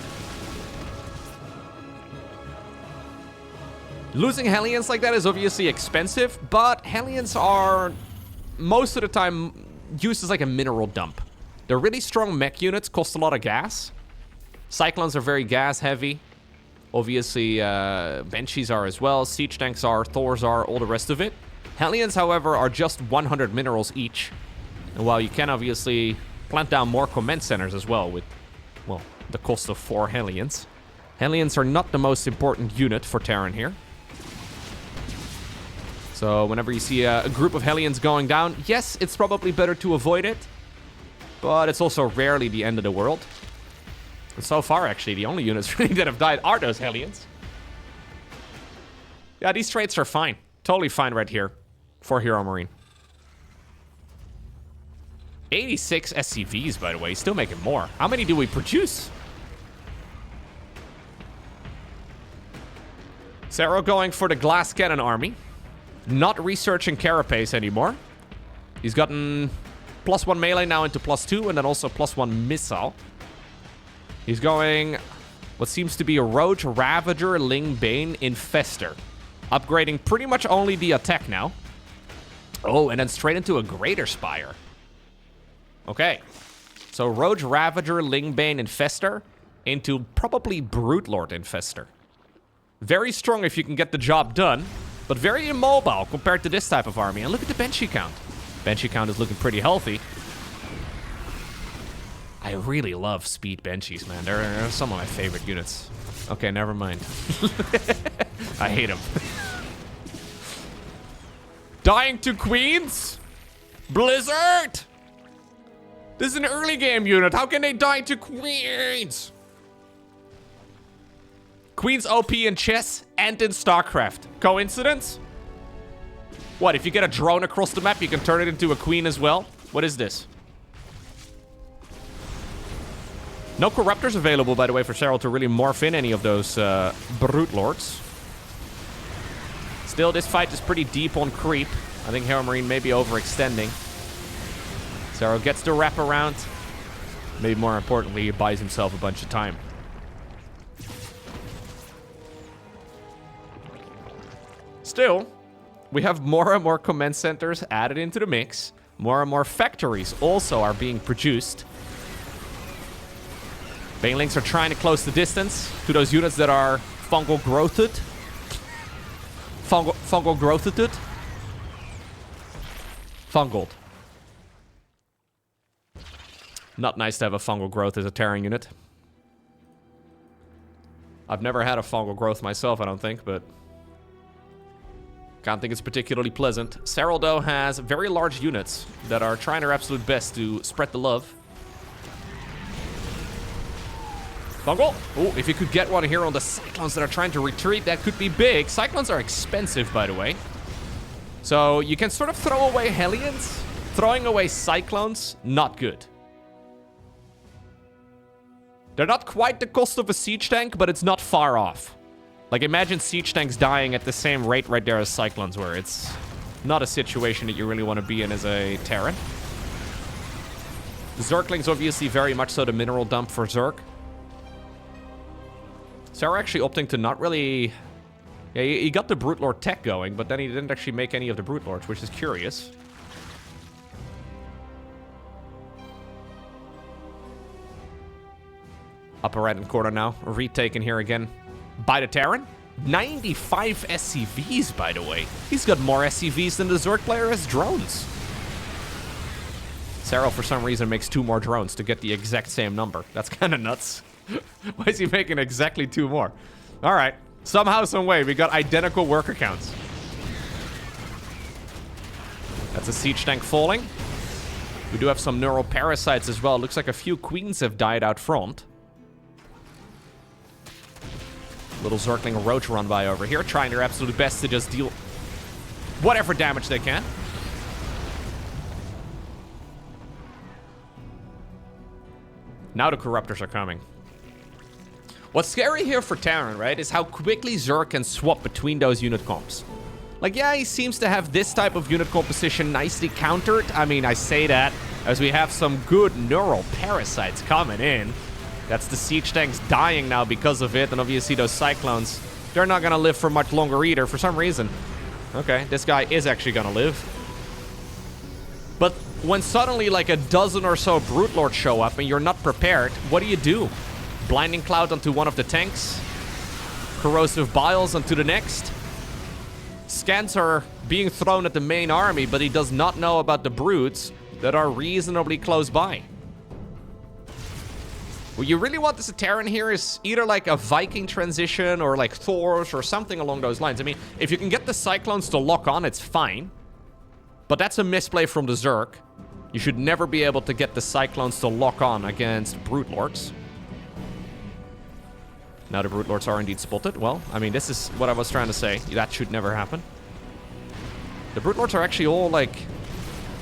Speaker 1: Losing Hellions like that is obviously expensive, but Hellions are most of the time used as like a mineral dump. They're really strong mech units, cost a lot of gas. Cyclones are very gas heavy. Obviously, Banshees are as well. Siege tanks are, Thors are, all the rest of it. Hellions, however, are just 100 minerals each. And while you can obviously plant down more command centers as well with, well, the cost of 4 Hellions. Hellions are not the most important unit for Terran here. So whenever you see a group of Hellions going down, yes, it's probably better to avoid it. But it's also rarely the end of the world. And so far, actually, the only units really that have died are those Hellions. Yeah, these traits are fine. Totally fine right here for HeroMarine. 86 SCVs, by the way. Still making more. How many do we produce? Serral going for the glass cannon army. Not researching Carapace anymore. He's gotten +1 melee now into +2, and then also +1 missile. He's going what seems to be a Roach, Ravager, Ling Bane, Infester. Upgrading pretty much only the attack now. Oh, and then straight into a Greater Spire. Okay. So Roach, Ravager, Ling Bane, Infester into probably Brute Lord Infester. Very strong if you can get the job done, but very immobile compared to this type of army. And look at the Banshee count. Banshee count is looking pretty healthy. I really love speed Banshees, man. They're some of my favorite units. Okay, never mind. I hate them. Dying to Queens? Blizzard! This is an early game unit. How can they die to Queens? Queen's OP in chess and in StarCraft. Coincidence? What, if you get a drone across the map, you can turn it into a queen as well? What is this? No Corruptors available, by the way, for Serral to really morph in any of those Brute Lords. Still, this fight is pretty deep on creep. I think HeroMarine may be overextending. Serral gets the wrap around. Maybe more importantly, he buys himself a bunch of time. Still, we have more and more command centers added into the mix. More and more factories also are being produced. Banelings are trying to close the distance to those units that are fungal growthed. Fungal growthed. Fungal. Not nice to have a fungal growth as a Terran unit. I've never had a fungal growth myself, I don't think, but can't think it's particularly pleasant. Serral, though, has very large units that are trying their absolute best to spread the love. Fungal. Oh, if you could get one here on the Cyclones that are trying to retreat, that could be big. Cyclones are expensive, by the way. So you can sort of throw away Hellions. Throwing away Cyclones, not good. They're not quite the cost of a siege tank, but it's not far off. Like, imagine siege tanks dying at the same rate right there as Cyclones were. It's not a situation that you really want to be in as a Terran. Zergling's obviously very much so the mineral dump for Zerg. So we're actually opting to not really... Yeah, he got the Brute Lord tech going, but then he didn't actually make any of the Brute Lords, which is curious. Upper right-hand corner now. Retaken here again by the Terran. 95 SCVs, by the way. He's got more SCVs than the Zerg player has drones. Serral, for some reason, makes 2 more drones to get the exact same number. That's kind of nuts. Why is he making exactly 2 more? All right. Somehow, some way, we got identical worker counts. That's a siege tank falling. We do have some neural parasites as well. Looks like a few queens have died out front. Little Zergling Roach run by over here, trying their absolute best to just deal whatever damage they can. Now the Corruptors are coming. What's scary here for Terran, right, is how quickly Zerg can swap between those unit comps. Like, yeah, he seems to have this type of unit composition nicely countered. I mean, I say that as we have some good neural parasites coming in. That's the siege tanks dying now because of it. And obviously those cyclones, they're not going to live for much longer either for some reason. Okay, this guy is actually going to live. But when suddenly like a dozen or so Brute Lords show up and you're not prepared, what do? Blinding Cloud onto one of the tanks. Corrosive Biles onto the next. Scans are being thrown at the main army, but he does not know about the Brutes that are reasonably close by. What you really want as a Terran here is either like a Viking transition or like Thors or something along those lines. I mean, if you can get the Cyclones to lock on, it's fine. But that's a misplay from the Zerg. You should never be able to get the Cyclones to lock on against Brute Lords. Now the Brute Lords are indeed spotted. Well, I mean, this is what I was trying to say. That should never happen. The Brute Lords are actually all like...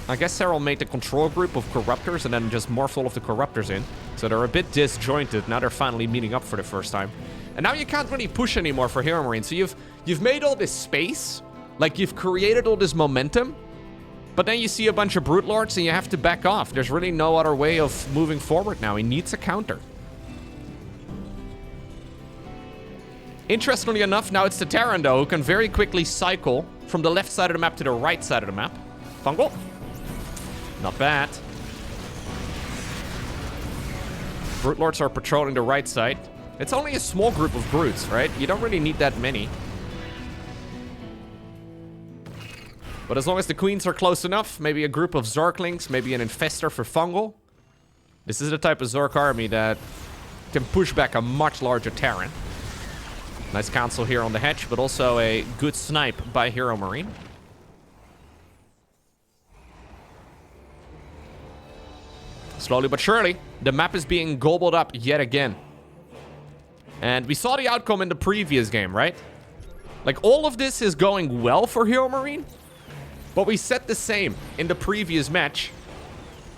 Speaker 1: I guess Serral made the control group of Corruptors and then just morphed all of the Corruptors in. So they're a bit disjointed. Now they're finally meeting up for the first time. And now you can't really push anymore for HeroMarine. So you've made all this space. Like, you've created all this momentum. But then you see a bunch of Brute Lords and you have to back off. There's really no other way of moving forward now. He needs a counter. Interestingly enough, now it's the Terran, though, who can very quickly cycle from the left side of the map to the right side of the map. Fungal. Not bad. Brute Lords are patrolling the right side. It's only a small group of Brutes, right? You don't really need that many. But as long as the Queens are close enough, maybe a group of Zerglings, maybe an Infestor for Fungal. This is the type of Zerg army that can push back a much larger Terran. Nice cancel here on the hedge, but also a good snipe by HeroMarine. Slowly but surely, the map is being gobbled up yet again. And we saw the outcome in the previous game, right? Like, all of this is going well for HeroMarine, but we said the same in the previous match.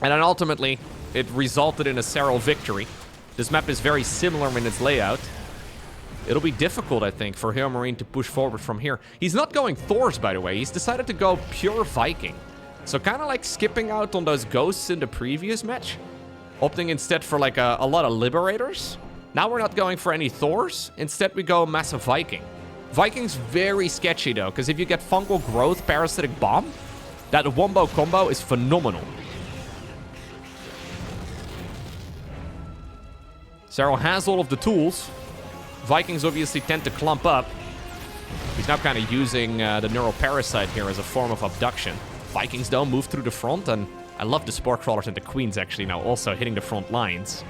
Speaker 1: And then ultimately, it resulted in a Serral victory. This map is very similar in its layout. It'll be difficult, I think, for HeroMarine to push forward from here. He's not going Thors, by the way. He's decided to go pure Viking. So kind of like skipping out on those ghosts in the previous match. Opting instead for like a lot of Liberators. Now we're not going for any Thors. Instead we go Massive Viking. Viking's very sketchy though, because if you get Fungal Growth, Parasitic Bomb, that wombo combo is phenomenal. Serral has all of the tools. Vikings obviously tend to clump up. He's now kind of using the Neural Parasite here as a form of abduction. Vikings, though, move through the front, and I love the Spore Crawlers and the Queens, actually, now also hitting the front lines.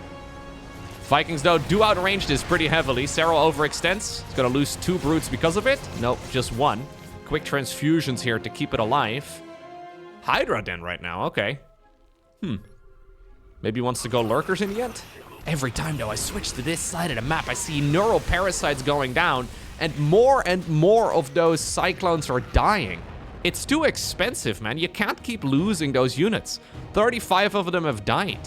Speaker 1: Vikings, though, do outrange this pretty heavily. Serral overextends. He's going to lose 2 Brutes because of it. Nope, just 1. Quick transfusions here to keep it alive. Hydra Den right now, okay. Maybe he wants to go Lurkers in the end? Every time, though, I switch to this side of the map, I see Neural Parasites going down, and more of those Cyclones are dying. It's too expensive, man. You can't keep losing those units. 35 of them have died.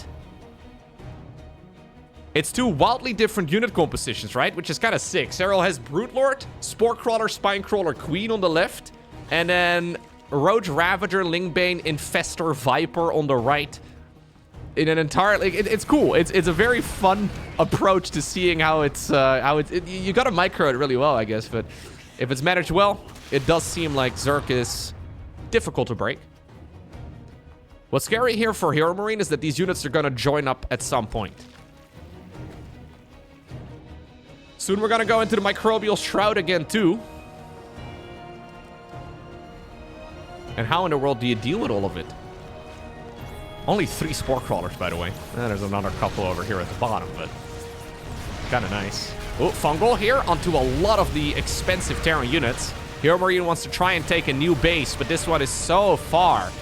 Speaker 1: It's 2 wildly different unit compositions, right? Which is kind of sick. Serral has Brute Lord, Spore Crawler, Spine Crawler, Queen on the left, and then Roach Ravager, Lingbane, Infestor, Viper on the right. In an entirely, it's cool. It's a very fun approach to seeing how you gotta micro it really well, I guess. But if it's managed well, it does seem like Zerg is difficult to break. What's scary here for HeroMarine is that these units are gonna join up at some point. Soon we're gonna go into the microbial shroud again, too. And how in the world do you deal with all of it? Only 3 spore crawlers, by the way. There's another couple over here at the bottom, but kind of nice. Oh, fungal here onto a lot of the expensive Terran units. HeroMarine wants to try and take a new base, but this one is so far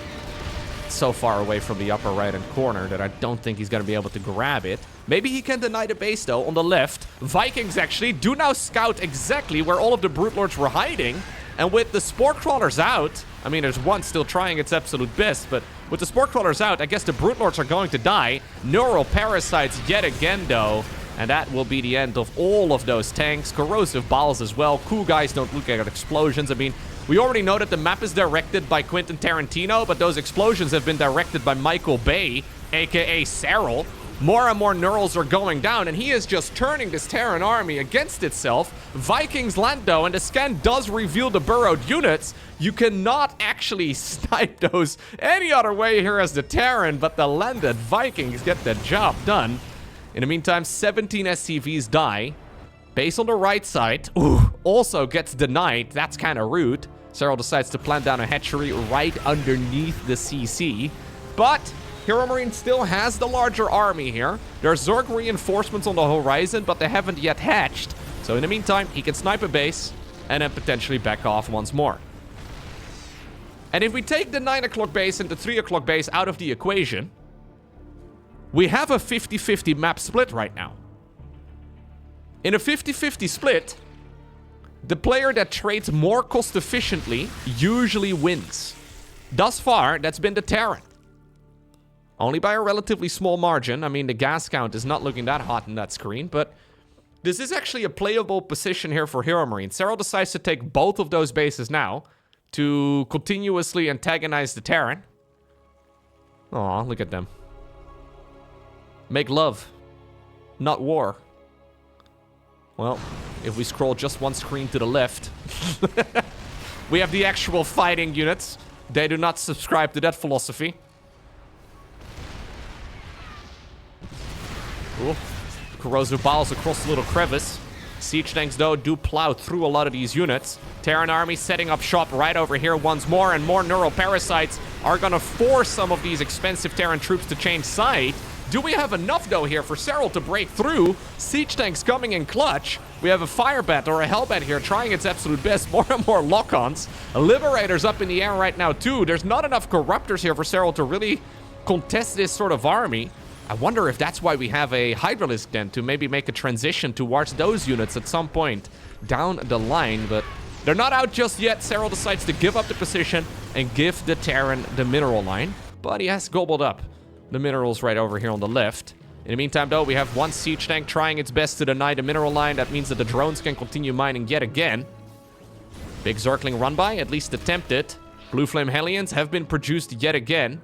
Speaker 1: away from the upper right-hand corner that I don't think he's going to be able to grab it. Maybe he can deny the base, though, on the left. Vikings, actually, do now scout exactly where all of the Brute Lords were hiding. And with the Spore Crawlers out, I mean, there's one still trying its absolute best, but with the Spore Crawlers out, I guess the Brute Lords are going to die. Neural Parasites yet again, though. And that will be the end of all of those tanks. Corrosive Bowels as well. Cool guys don't look at explosions. I mean, we already know that the map is directed by Quentin Tarantino, but those explosions have been directed by Michael Bay, a.k.a. Serral. More and more Neurals are going down, and he is just turning this Terran army against itself. Vikings land, though, and the scan does reveal the burrowed units. You cannot actually snipe those any other way here as the Terran, but the landed Vikings get the job done. In the meantime, 17 SCVs die. Base on the right side, also gets denied. That's kind of rude. Serral decides to plant down a hatchery right underneath the CC. But HeroMarine still has the larger army here. There are Zerg reinforcements on the horizon, but they haven't yet hatched. So in the meantime, he can snipe a base and then potentially back off once more. And if we take the 9 o'clock base and the 3 o'clock base out of the equation, we have a 50-50 map split right now. In a 50-50 split, the player that trades more cost efficiently usually wins. Thus far, that's been the Terran. Only by a relatively small margin. I mean, the gas count is not looking that hot in that screen, but this is actually a playable position here for HeroMarine. Serral decides to take both of those bases now to continuously antagonize the Terran. Aw, look at them. Make love, not war. Well, if we scroll just one screen to the left, we have the actual fighting units. They do not subscribe to that philosophy. Ooh. Corrosive Bowels across the little crevice. Siege tanks, though, do plow through a lot of these units. Terran army setting up shop right over here once more, and more neural parasites are gonna force some of these expensive Terran troops to change side. Do we have enough, though, here for Serral to break through? Siege tanks coming in clutch. We have a Firebat or a Hellbat here trying its absolute best. More and more lock-ons. Liberators up in the air right now, too. There's not enough Corruptors here for Serral to really contest this sort of army. I wonder if that's why we have a Hydralisk then, to maybe make a transition towards those units at some point down the line, but they're not out just yet. Serral decides to give up the position and give the Terran the mineral line, but he has gobbled up the minerals right over here on the left. In the meantime, though, we have one siege tank trying its best to deny the mineral line. That means that the drones can continue mining yet again. Big Zergling run by, at least attempted. Blue Flame Hellions have been produced yet again.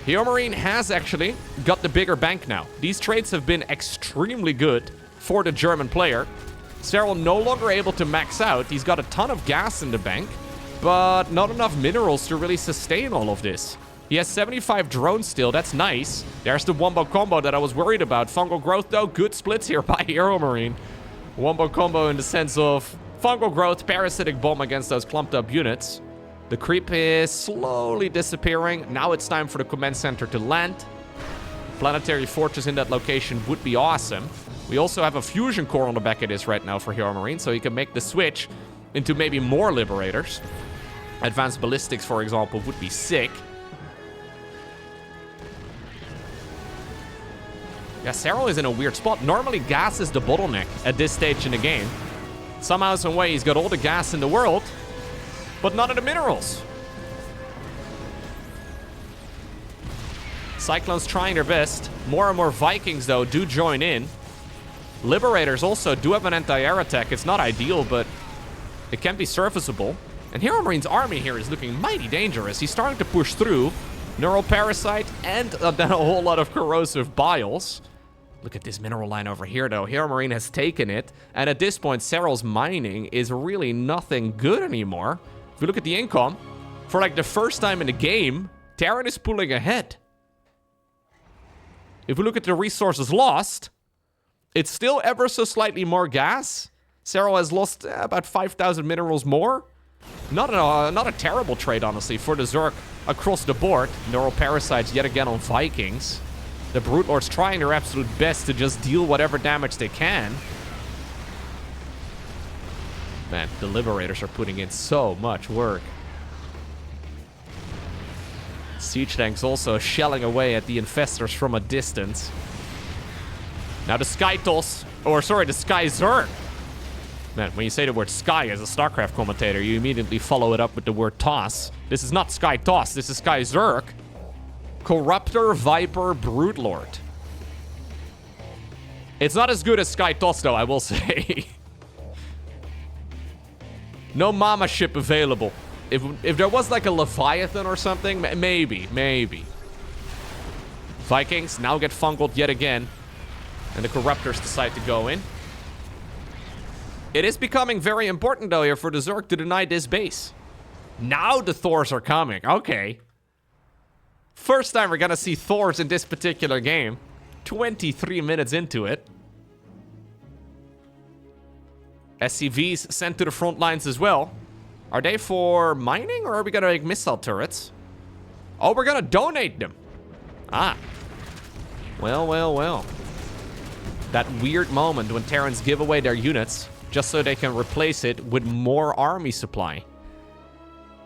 Speaker 1: HeroMarine has actually got the bigger bank now. These trades have been extremely good for the German player. Serral no longer able to max out. He's got a ton of gas in the bank, but not enough minerals to really sustain all of this. He has 75 drones still. That's nice. There's the Wombo combo that I was worried about. Fungal growth, though. Good splits here by HeroMarine. Wombo combo in the sense of fungal growth, parasitic bomb against those clumped up units. The creep is slowly disappearing. Now it's time for the command center to land. Planetary fortress in that location would be awesome. We also have a fusion core on the back of this right now for HeroMarine, so he can make the switch into maybe more Liberators. Advanced ballistics, for example, would be sick. Yeah, Serral is in a weird spot. Normally, gas is the bottleneck at this stage in the game. Somehow, some way, he's got all the gas in the world, but none of the minerals. Cyclones trying their best. More and more Vikings, though, do join in. Liberators also do have an anti-air attack. It's not ideal, but it can be serviceable. And HeroMarine's army here is looking mighty dangerous. He's starting to push through. Neural Parasite and then a whole lot of Corrosive Biles. Look at this mineral line over here, though. HeroMarine has taken it. And at this point, Serral's mining is really nothing good anymore. If we look at the income, for like the first time in the game, Terran is pulling ahead. If we look at the resources lost, It's still ever so slightly more gas. Serral has lost about 5,000 minerals more. Not a terrible trade, honestly, for the Zerg across the board. Neural Parasites yet again on Vikings. The Brute Lords trying their absolute best to just deal whatever damage they can. Man, the Liberators are putting in so much work. Siege tanks also shelling away at the infestors from a distance. Now the Sky Toss, or sorry, the Sky Zerg. Man, when you say the word Sky as a StarCraft commentator, you immediately follow it up with the word Toss. This is not Sky Toss, this is Sky Zerg. Corruptor, Viper, Brute Lord. It's not as good as Sky Toss, though, I will say. No Mama ship available. If there was like a Leviathan or something, maybe. Vikings now get fungled yet again. And the Corruptors decide to go in. It is becoming very important, though, here for the Zerg to deny this base. Now the Thors are coming. Okay. First time we're gonna see Thors in this particular game. 23 minutes into it. SCVs sent to the front lines as well. Are they for mining, or are we gonna make missile turrets? Oh, we're gonna donate them. Ah. Well. That weird moment when Terrans give away their units just so they can replace it with more army supply.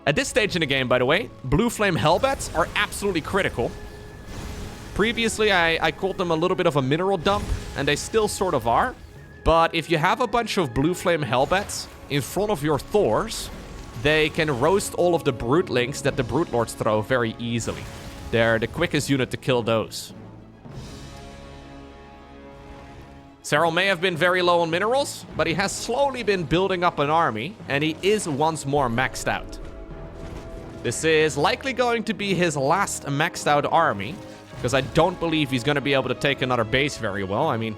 Speaker 1: At this stage in the game, by the way, Blue Flame Hellbats are absolutely critical. Previously, I called them a little bit of a mineral dump, and they still sort of are. But if you have a bunch of Blue Flame Hellbats in front of your Thors, they can roast all of the Brutelings that the Brute Lords throw very easily. They're the quickest unit to kill those. Serral may have been very low on minerals, but he has slowly been building up an army, and he is once more maxed out. This is likely going to be his last maxed out army, because I don't believe he's going to be able to take another base very well. I mean,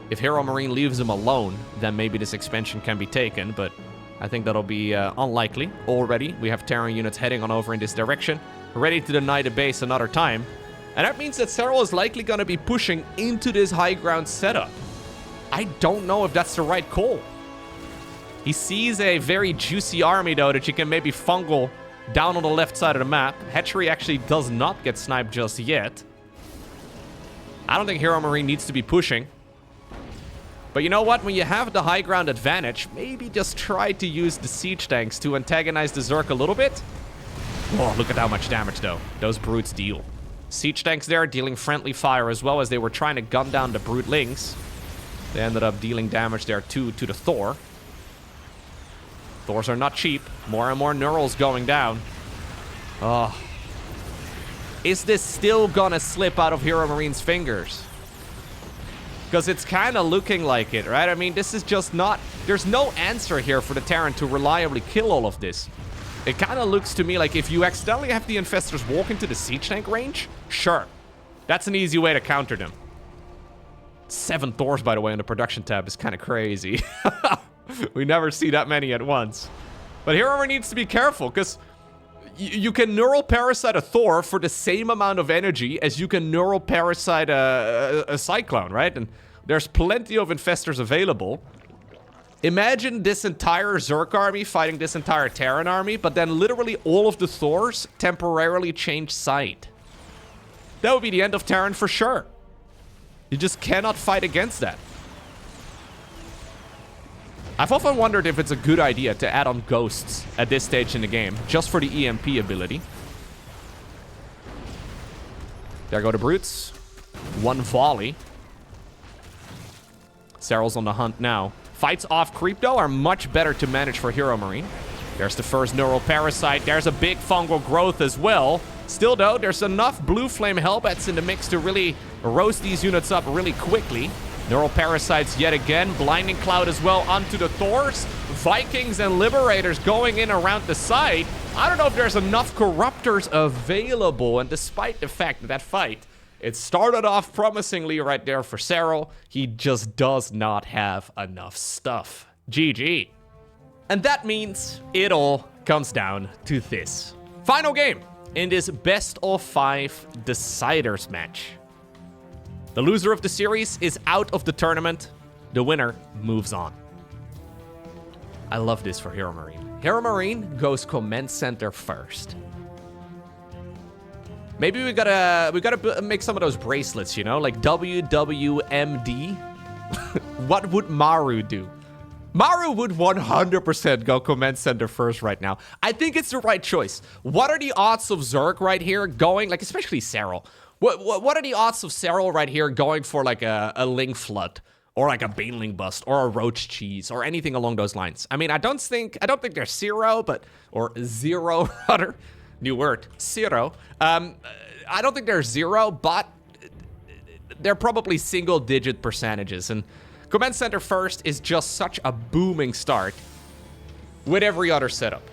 Speaker 1: if HeroMarine leaves him alone, then maybe this expansion can be taken, but I think that'll be unlikely. Already, we have Terran units heading on over in this direction, ready to deny the base another time. And that means that Serral is likely going to be pushing into this high ground setup. I don't know if that's the right call. He sees a very juicy army, though, that you can maybe fungal down on the left side of the map. Hatchery actually does not get sniped just yet. I don't think HeroMarine needs to be pushing. But you know what? When you have the high ground advantage, maybe just try to use the siege tanks to antagonize the Zerg a little bit. Oh, look at how much damage, though, those Brutes deal. Siege tanks there dealing friendly fire as well as they were trying to gun down the Brutelings. They ended up dealing damage there too to the Thor. Thors are not cheap. More and more neurals going down. Oh. Is this still gonna slip out of HeroMarine's fingers? Because it's kind of looking like it, right? I mean, this is just not... There's no answer here for the Terran to reliably kill all of this. It kind of looks to me like if you accidentally have the infestors walk into the siege tank range, sure. That's an easy way to counter them. 7 Thors, by the way, on the production tab is kind of crazy. We never see that many at once. But HeroMarine needs to be careful, because you can neural parasite a Thor for the same amount of energy as you can neural parasite a Cyclone, right? And there's plenty of infestors available. Imagine this entire Zerg army fighting this entire Terran army, but then literally all of the Thors temporarily change side. That would be the end of Terran for sure. You just cannot fight against that. I've often wondered if it's a good idea to add on ghosts at this stage in the game, just for the EMP ability. There go the Brutes. 1 volley. Serral's on the hunt now. Fights off creep, though, are much better to manage for HeroMarine. There's the first neural parasite. There's a big fungal growth as well. Still, though, there's enough Blue Flame Hellbats in the mix to really roast these units up really quickly. Neural Parasites yet again. Blinding Cloud as well onto the Thors. Vikings and Liberators going in around the side. I don't know if there's enough Corruptors available. And despite the fact that that fight, it started off promisingly right there for Serral, he just does not have enough stuff. GG. And that means it all comes down to this. Final game in this best of 5 deciders match. The loser of the series is out of the tournament. The winner moves on. I love this for HeroMarine. HeroMarine goes command center first. Maybe we gotta make some of those bracelets, you know, like WWMD. What would Maru do? Maru would 100% go command center first right now. I think it's the right choice. What are the odds of Zerg right here going, like especially Serral? What are the odds of Serral right here going for like a Ling Flood? Or like a Baneling Bust, or a Roach Cheese, or anything along those lines. I mean, I don't think they're zero, or zero, rather. New word, zero. I don't think they're zero, but they're probably single-digit percentages. And Command Center first is just such a booming start with every other setup.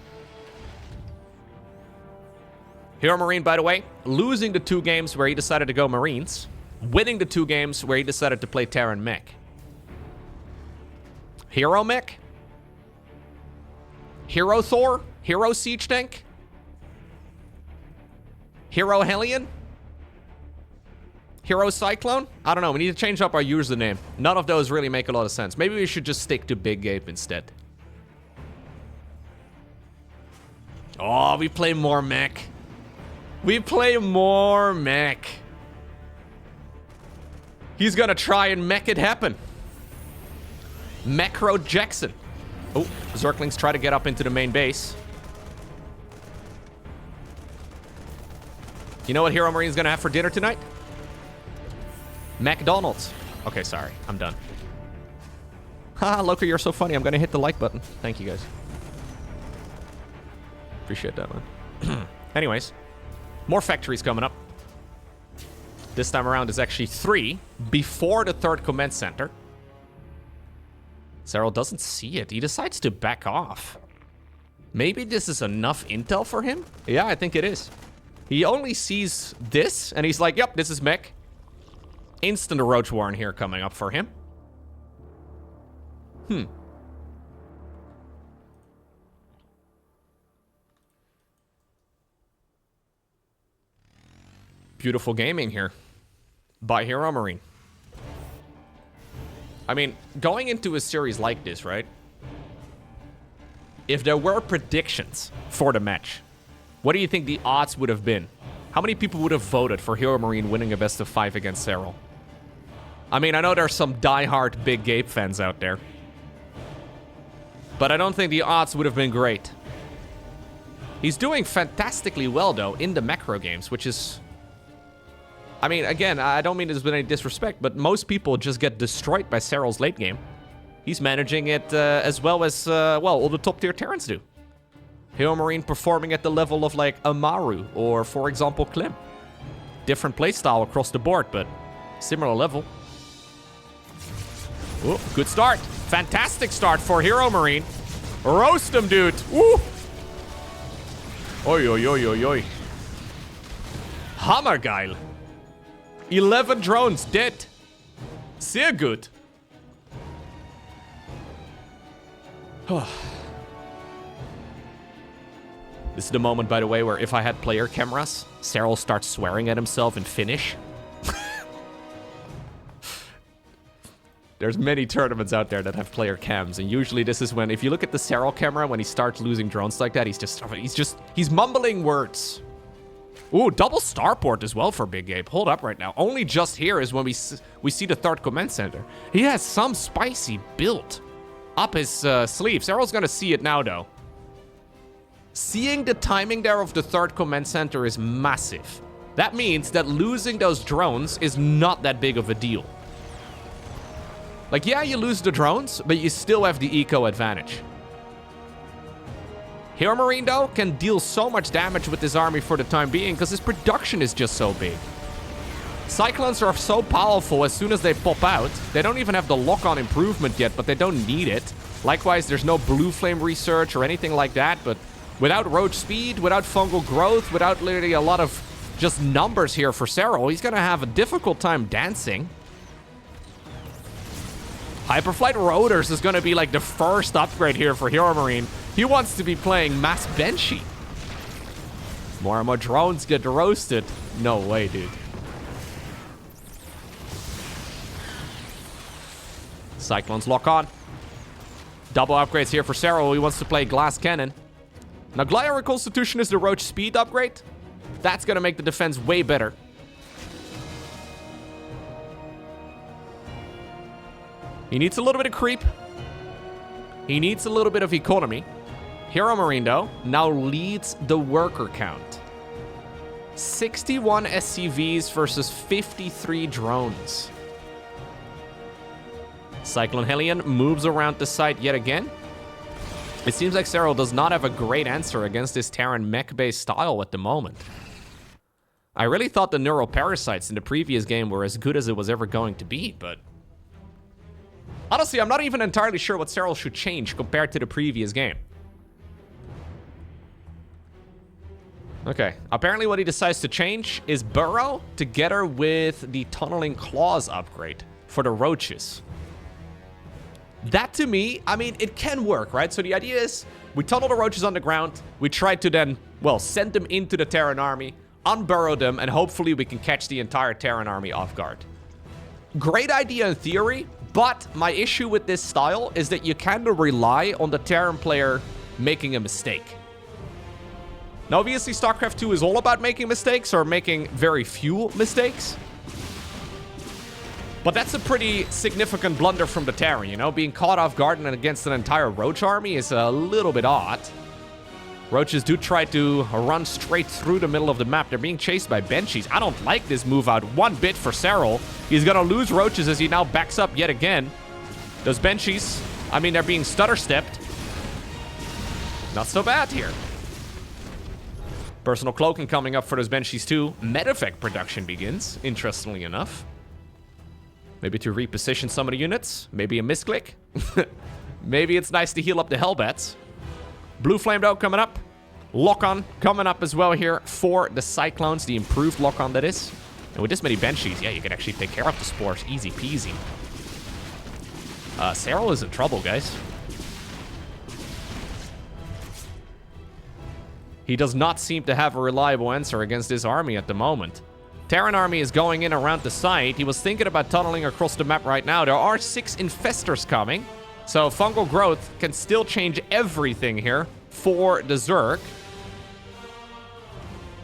Speaker 1: HeroMarine, by the way, losing the 2 games where he decided to go Marines, winning the 2 games where he decided to play Terran Mech. Hero Mech? Hero Thor? Hero Siege Tank? Hero Hellion? Hero Cyclone? I don't know. We need to change up our username. None of those really make a lot of sense. Maybe we should just stick to Big Gape instead. Oh, we play more Mech. We play more Mech. He's gonna try and mech it happen. Macro Jackson. Oh, Zerglings try to get up into the main base. You know what HeroMarine's gonna have for dinner tonight? McDonald's. Okay, sorry. I'm done. Haha, Loko, you're so funny. I'm gonna hit the like button. Thank you, guys. Appreciate that, man. Anyways, more factories coming up. This time around is actually 3 before the 3rd command center. Serral doesn't see it. He decides to back off. Maybe this is enough intel for him? Yeah, I think it is. He only sees this, and he's like, yep, this is Mech. Instant Roach Warren here coming up for him. Beautiful gaming here by HeroMarine. I mean, going into a series like this, right? If there were predictions for the match, what do you think the odds would have been? How many people would have voted for HeroMarine winning a best of 5 against Serral? I mean, I know there's some diehard Big Gape fans out there, but I don't think the odds would have been great. He's doing fantastically well, though, in the macro games, which is... I mean, again, I don't mean this with any disrespect, but most people just get destroyed by Serral's late game. He's managing it as well as, well, all the top-tier Terrans do. HeroMarine performing at the level of, like, Amaru or, for example, Klim. Different playstyle across the board, but similar level. Ooh, good start. Fantastic start for HeroMarine. Roast him, dude. Woo! Oi, oi, oi, oi, oi. Hammergeil. 11 drones dead. Sehr good. This is the moment, by the way, where if I had player cameras, Serral starts swearing at himself in Finnish. There's many tournaments out there that have player cams, and usually this is when, if you look at the Serral camera, when he starts losing drones like that, he's mumbling words. Ooh, double starport as well for Big Gape. Hold up right now. Only just here is when we see the 3rd command center. He has some spicy build up his sleeve. Serral's gonna see it now, though. Seeing the timing there of the 3rd command center is massive. That means that losing those drones is not that big of a deal. Like, yeah, you lose the drones, but you still have the eco advantage. HeroMarine, though, can deal so much damage with this army for the time being because his production is just so big. Cyclones are so powerful as soon as they pop out. They don't even have the lock-on improvement yet, but they don't need it. Likewise, there's no blue flame research or anything like that, but without roach speed, without fungal growth, without literally a lot of just numbers here for Serral, he's gonna have a difficult time dancing. Hyperflight Rotors is gonna be like the first upgrade here for HeroMarine. He wants to be playing Mass Banshee. More and more drones get roasted. No way, dude. Cyclones lock on. Double upgrades here for Serral. He wants to play Glass Cannon. Now, Gliotic Constitution is the Roach speed upgrade. That's going to make the defense way better. He needs a little bit of creep. He needs a little bit of economy. HeroMarine, though, now leads the worker count. 61 SCVs versus 53 drones. Cyclone Hellion moves around the site yet again. It seems like Serral does not have a great answer against this Terran mech-based style at the moment. I really thought the neural parasites in the previous game were as good as it was ever going to be, but honestly, I'm not even entirely sure what Serral should change compared to the previous game. Okay, apparently what he decides to change is Burrow together with the Tunneling Claws upgrade for the Roaches. That, to me, I mean, it can work, right? So the idea is we tunnel the Roaches on the ground. We try to then, well, send them into the Terran army, unburrow them, and hopefully we can catch the entire Terran army off guard. Great idea in theory, but my issue with this style is that you kind of rely on the Terran player making a mistake. Now, obviously, StarCraft 2 is all about making mistakes or making very few mistakes. But that's a pretty significant blunder from the Terran, you know? Being caught off guard and against an entire Roach army is a little bit odd. Roaches do try to run straight through the middle of the map. They're being chased by Banshees. I don't like this move out one bit for Serral. He's gonna lose Roaches as he now backs up yet again. Those Banshees, I mean, they're being stutter-stepped. Not so bad here. Personal cloaking coming up for those Banshees too. Medevac production begins, interestingly enough. Maybe to reposition some of the units. Maybe a misclick. Maybe it's nice to heal up the Hellbats. Blue Flame, though, coming up. Lock-on coming up as well here for the Cyclones. The improved lock-on, that is. And with this many Banshees, yeah, you can actually take care of the Spores. Easy peasy. Serral is in trouble, guys. He does not seem to have a reliable answer against this army at the moment. Terran army is going in around the site. He was thinking about tunneling across the map right now. There are 6 Infestors coming. So fungal growth can still change everything here for the Zerg.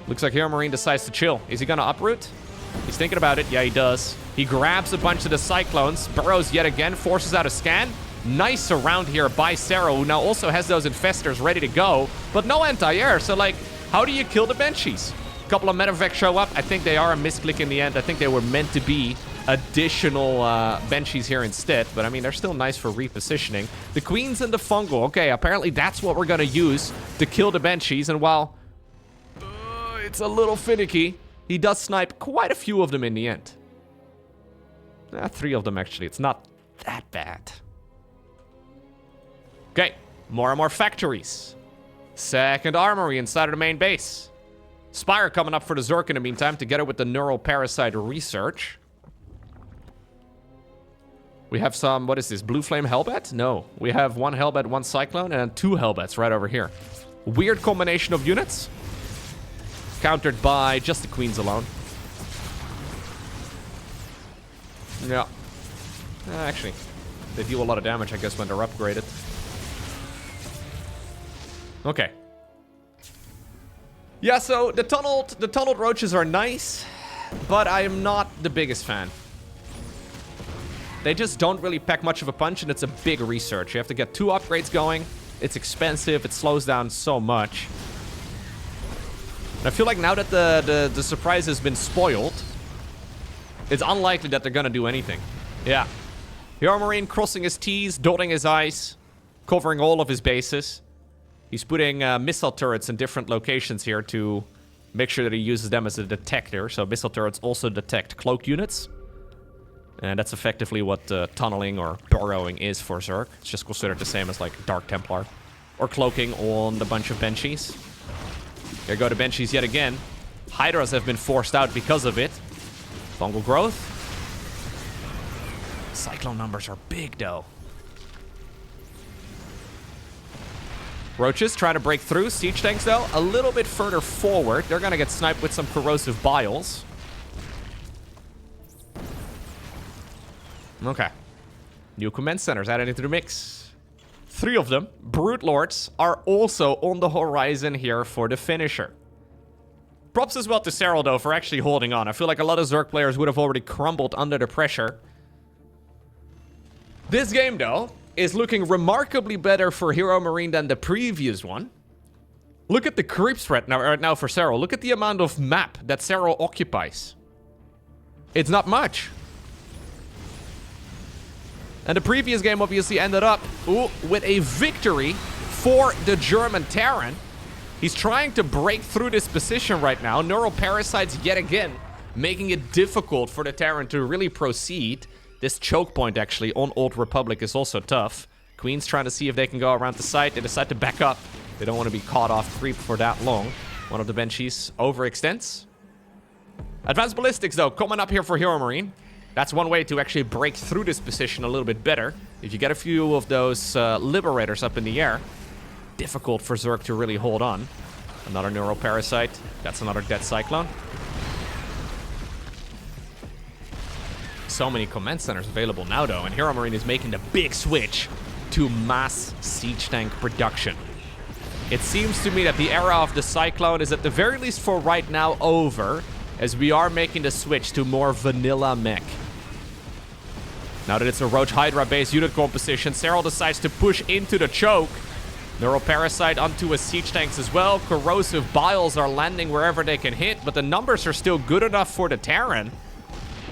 Speaker 1: Looks like HeroMarine decides to chill. Is he going to uproot? He's thinking about it. Yeah, he does. He grabs a bunch of the Cyclones. Burrows yet again. Forces out a scan. Nice around here by Serral, who now also has those Infestors ready to go. But no anti-air. So, like, how do you kill the Banshees? A couple of Medevac show up. I think they are a misclick in the end. I think they were meant to be additional Banshees here instead. But, I mean, they're still nice for repositioning. The Queens and the Fungal. Okay, apparently that's what we're going to use to kill the Banshees. And while it's a little finicky, he does snipe quite a few of them in the end. 3 of them, actually. It's not that bad. Okay, more and more factories. Second armory inside of the main base. Spire coming up for the Zerg in the meantime, together with the neural parasite research. We have some, what is this, Blue Flame Hellbat? No, we have 1 Hellbat, 1 Cyclone, and 2 Hellbats right over here. Weird combination of units. Countered by just the Queens alone. Yeah. Actually, they deal a lot of damage, I guess, when they're upgraded. Okay. Yeah, so the tunneled roaches are nice, but I am not the biggest fan. They just don't really pack much of a punch, and it's a big research. You have to get 2 upgrades going. It's expensive. It slows down so much. And I feel like now that the surprise has been spoiled, it's unlikely that they're gonna do anything. Yeah. HeroMarine crossing his T's, dotting his I's, covering all of his bases. He's putting missile turrets in different locations here to make sure that he uses them as a detector. So missile turrets also detect cloak units. And that's effectively what tunneling or burrowing is for Zerg. It's just considered the same as like Dark Templar. Or cloaking on the bunch of Banshees. Here go the Banshees yet again. Hydras have been forced out because of it. Fungal growth. Cyclone numbers are big though. Roaches try to break through. Siege tanks, though, a little bit further forward. They're going to get sniped with some corrosive biles. Okay. New command centers added into the mix. 3 of them, Brute Lords, are also on the horizon here for the finisher. Props as well to Serral, though, for actually holding on. I feel like a lot of Zerg players would have already crumbled under the pressure. This game, though, is looking remarkably better for HeroMarine than the previous one. Look at the creep spread right now for Serral. Look at the amount of map that Serral occupies. It's not much. And the previous game obviously ended up with a victory for the German Terran. He's trying to break through this position right now. Neural Parasites yet again, making it difficult for the Terran to really proceed. This choke point actually on Old Republic is also tough. Queen's trying to see if they can go around the site. They decide to back up. They don't want to be caught off creep for that long. One of the Banshees overextends. Advanced Ballistics, though, coming up here for HeroMarine. That's one way to actually break through this position a little bit better. If you get a few of those Liberators up in the air, difficult for Zerg to really hold on. Another Neural Parasite. That's another Dead Cyclone. So many command centers available now, though, and HeroMarine is making the big switch to mass siege tank production. It seems to me that the era of the Cyclone is at the very least for right now over, as we are making the switch to more vanilla mech. Now that it's a Roach Hydra based unit composition, Serral decides to push into the choke. Neural Parasite onto his siege tanks as well. Corrosive Biles are landing wherever they can hit, but the numbers are still good enough for the Terran.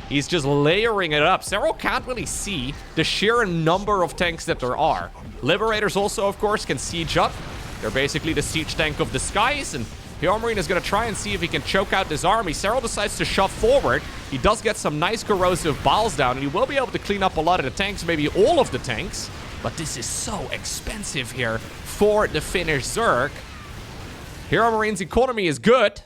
Speaker 1: He's just layering it up. Serral can't really see the sheer number of tanks that there are. Liberators also, of course, can siege up. They're basically the siege tank of the skies, and HeroMarine is going to try and see if he can choke out this army. Serral decides to shove forward. He does get some nice corrosive biles down, and he will be able to clean up a lot of the tanks, maybe all of the tanks. But this is so expensive here for the Finnish Zerg. HeroMarine's economy is good.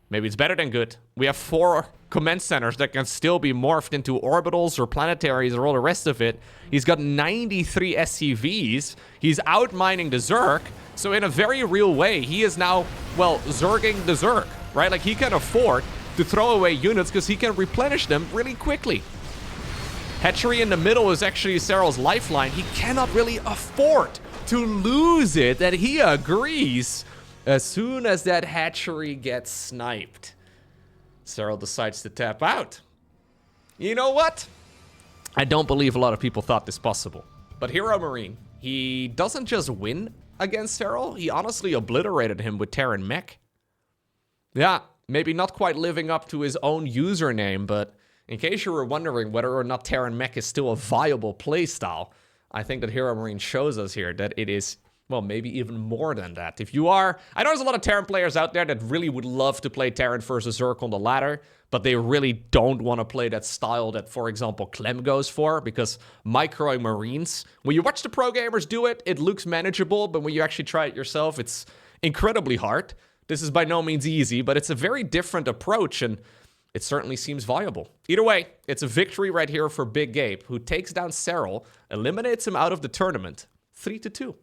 Speaker 1: Maybe it's better than good. We have 4 command centers that can still be morphed into orbitals or planetaries or all the rest of it. He's got 93 SCVs. He's outmining the Zerg. So in a very real way, he is now, well, Zerging the Zerg, right? Like, he can afford to throw away units because he can replenish them really quickly. Hatchery in the middle is actually Serral's lifeline. He cannot really afford to lose it, and he agrees. As soon as that hatchery gets sniped, Serral decides to tap out. You know what? I don't believe a lot of people thought this possible. But HeroMarine, he doesn't just win against Serral, he honestly obliterated him with Terran Mech. Yeah, maybe not quite living up to his own username, but in case you were wondering whether or not Terran Mech is still a viable playstyle, I think that HeroMarine shows us here that it is, well, maybe even more than that. If you are... I know there's a lot of Terran players out there that really would love to play Terran versus Zerg on the ladder, but they really don't want to play that style that, for example, Clem goes for, because microing Marines, when you watch the pro gamers do it, it looks manageable, but when you actually try it yourself, it's incredibly hard. This is by no means easy, but it's a very different approach, and it certainly seems viable. Either way, it's a victory right here for Big Gabe, who takes down Serral, eliminates him out of the tournament, 3-2.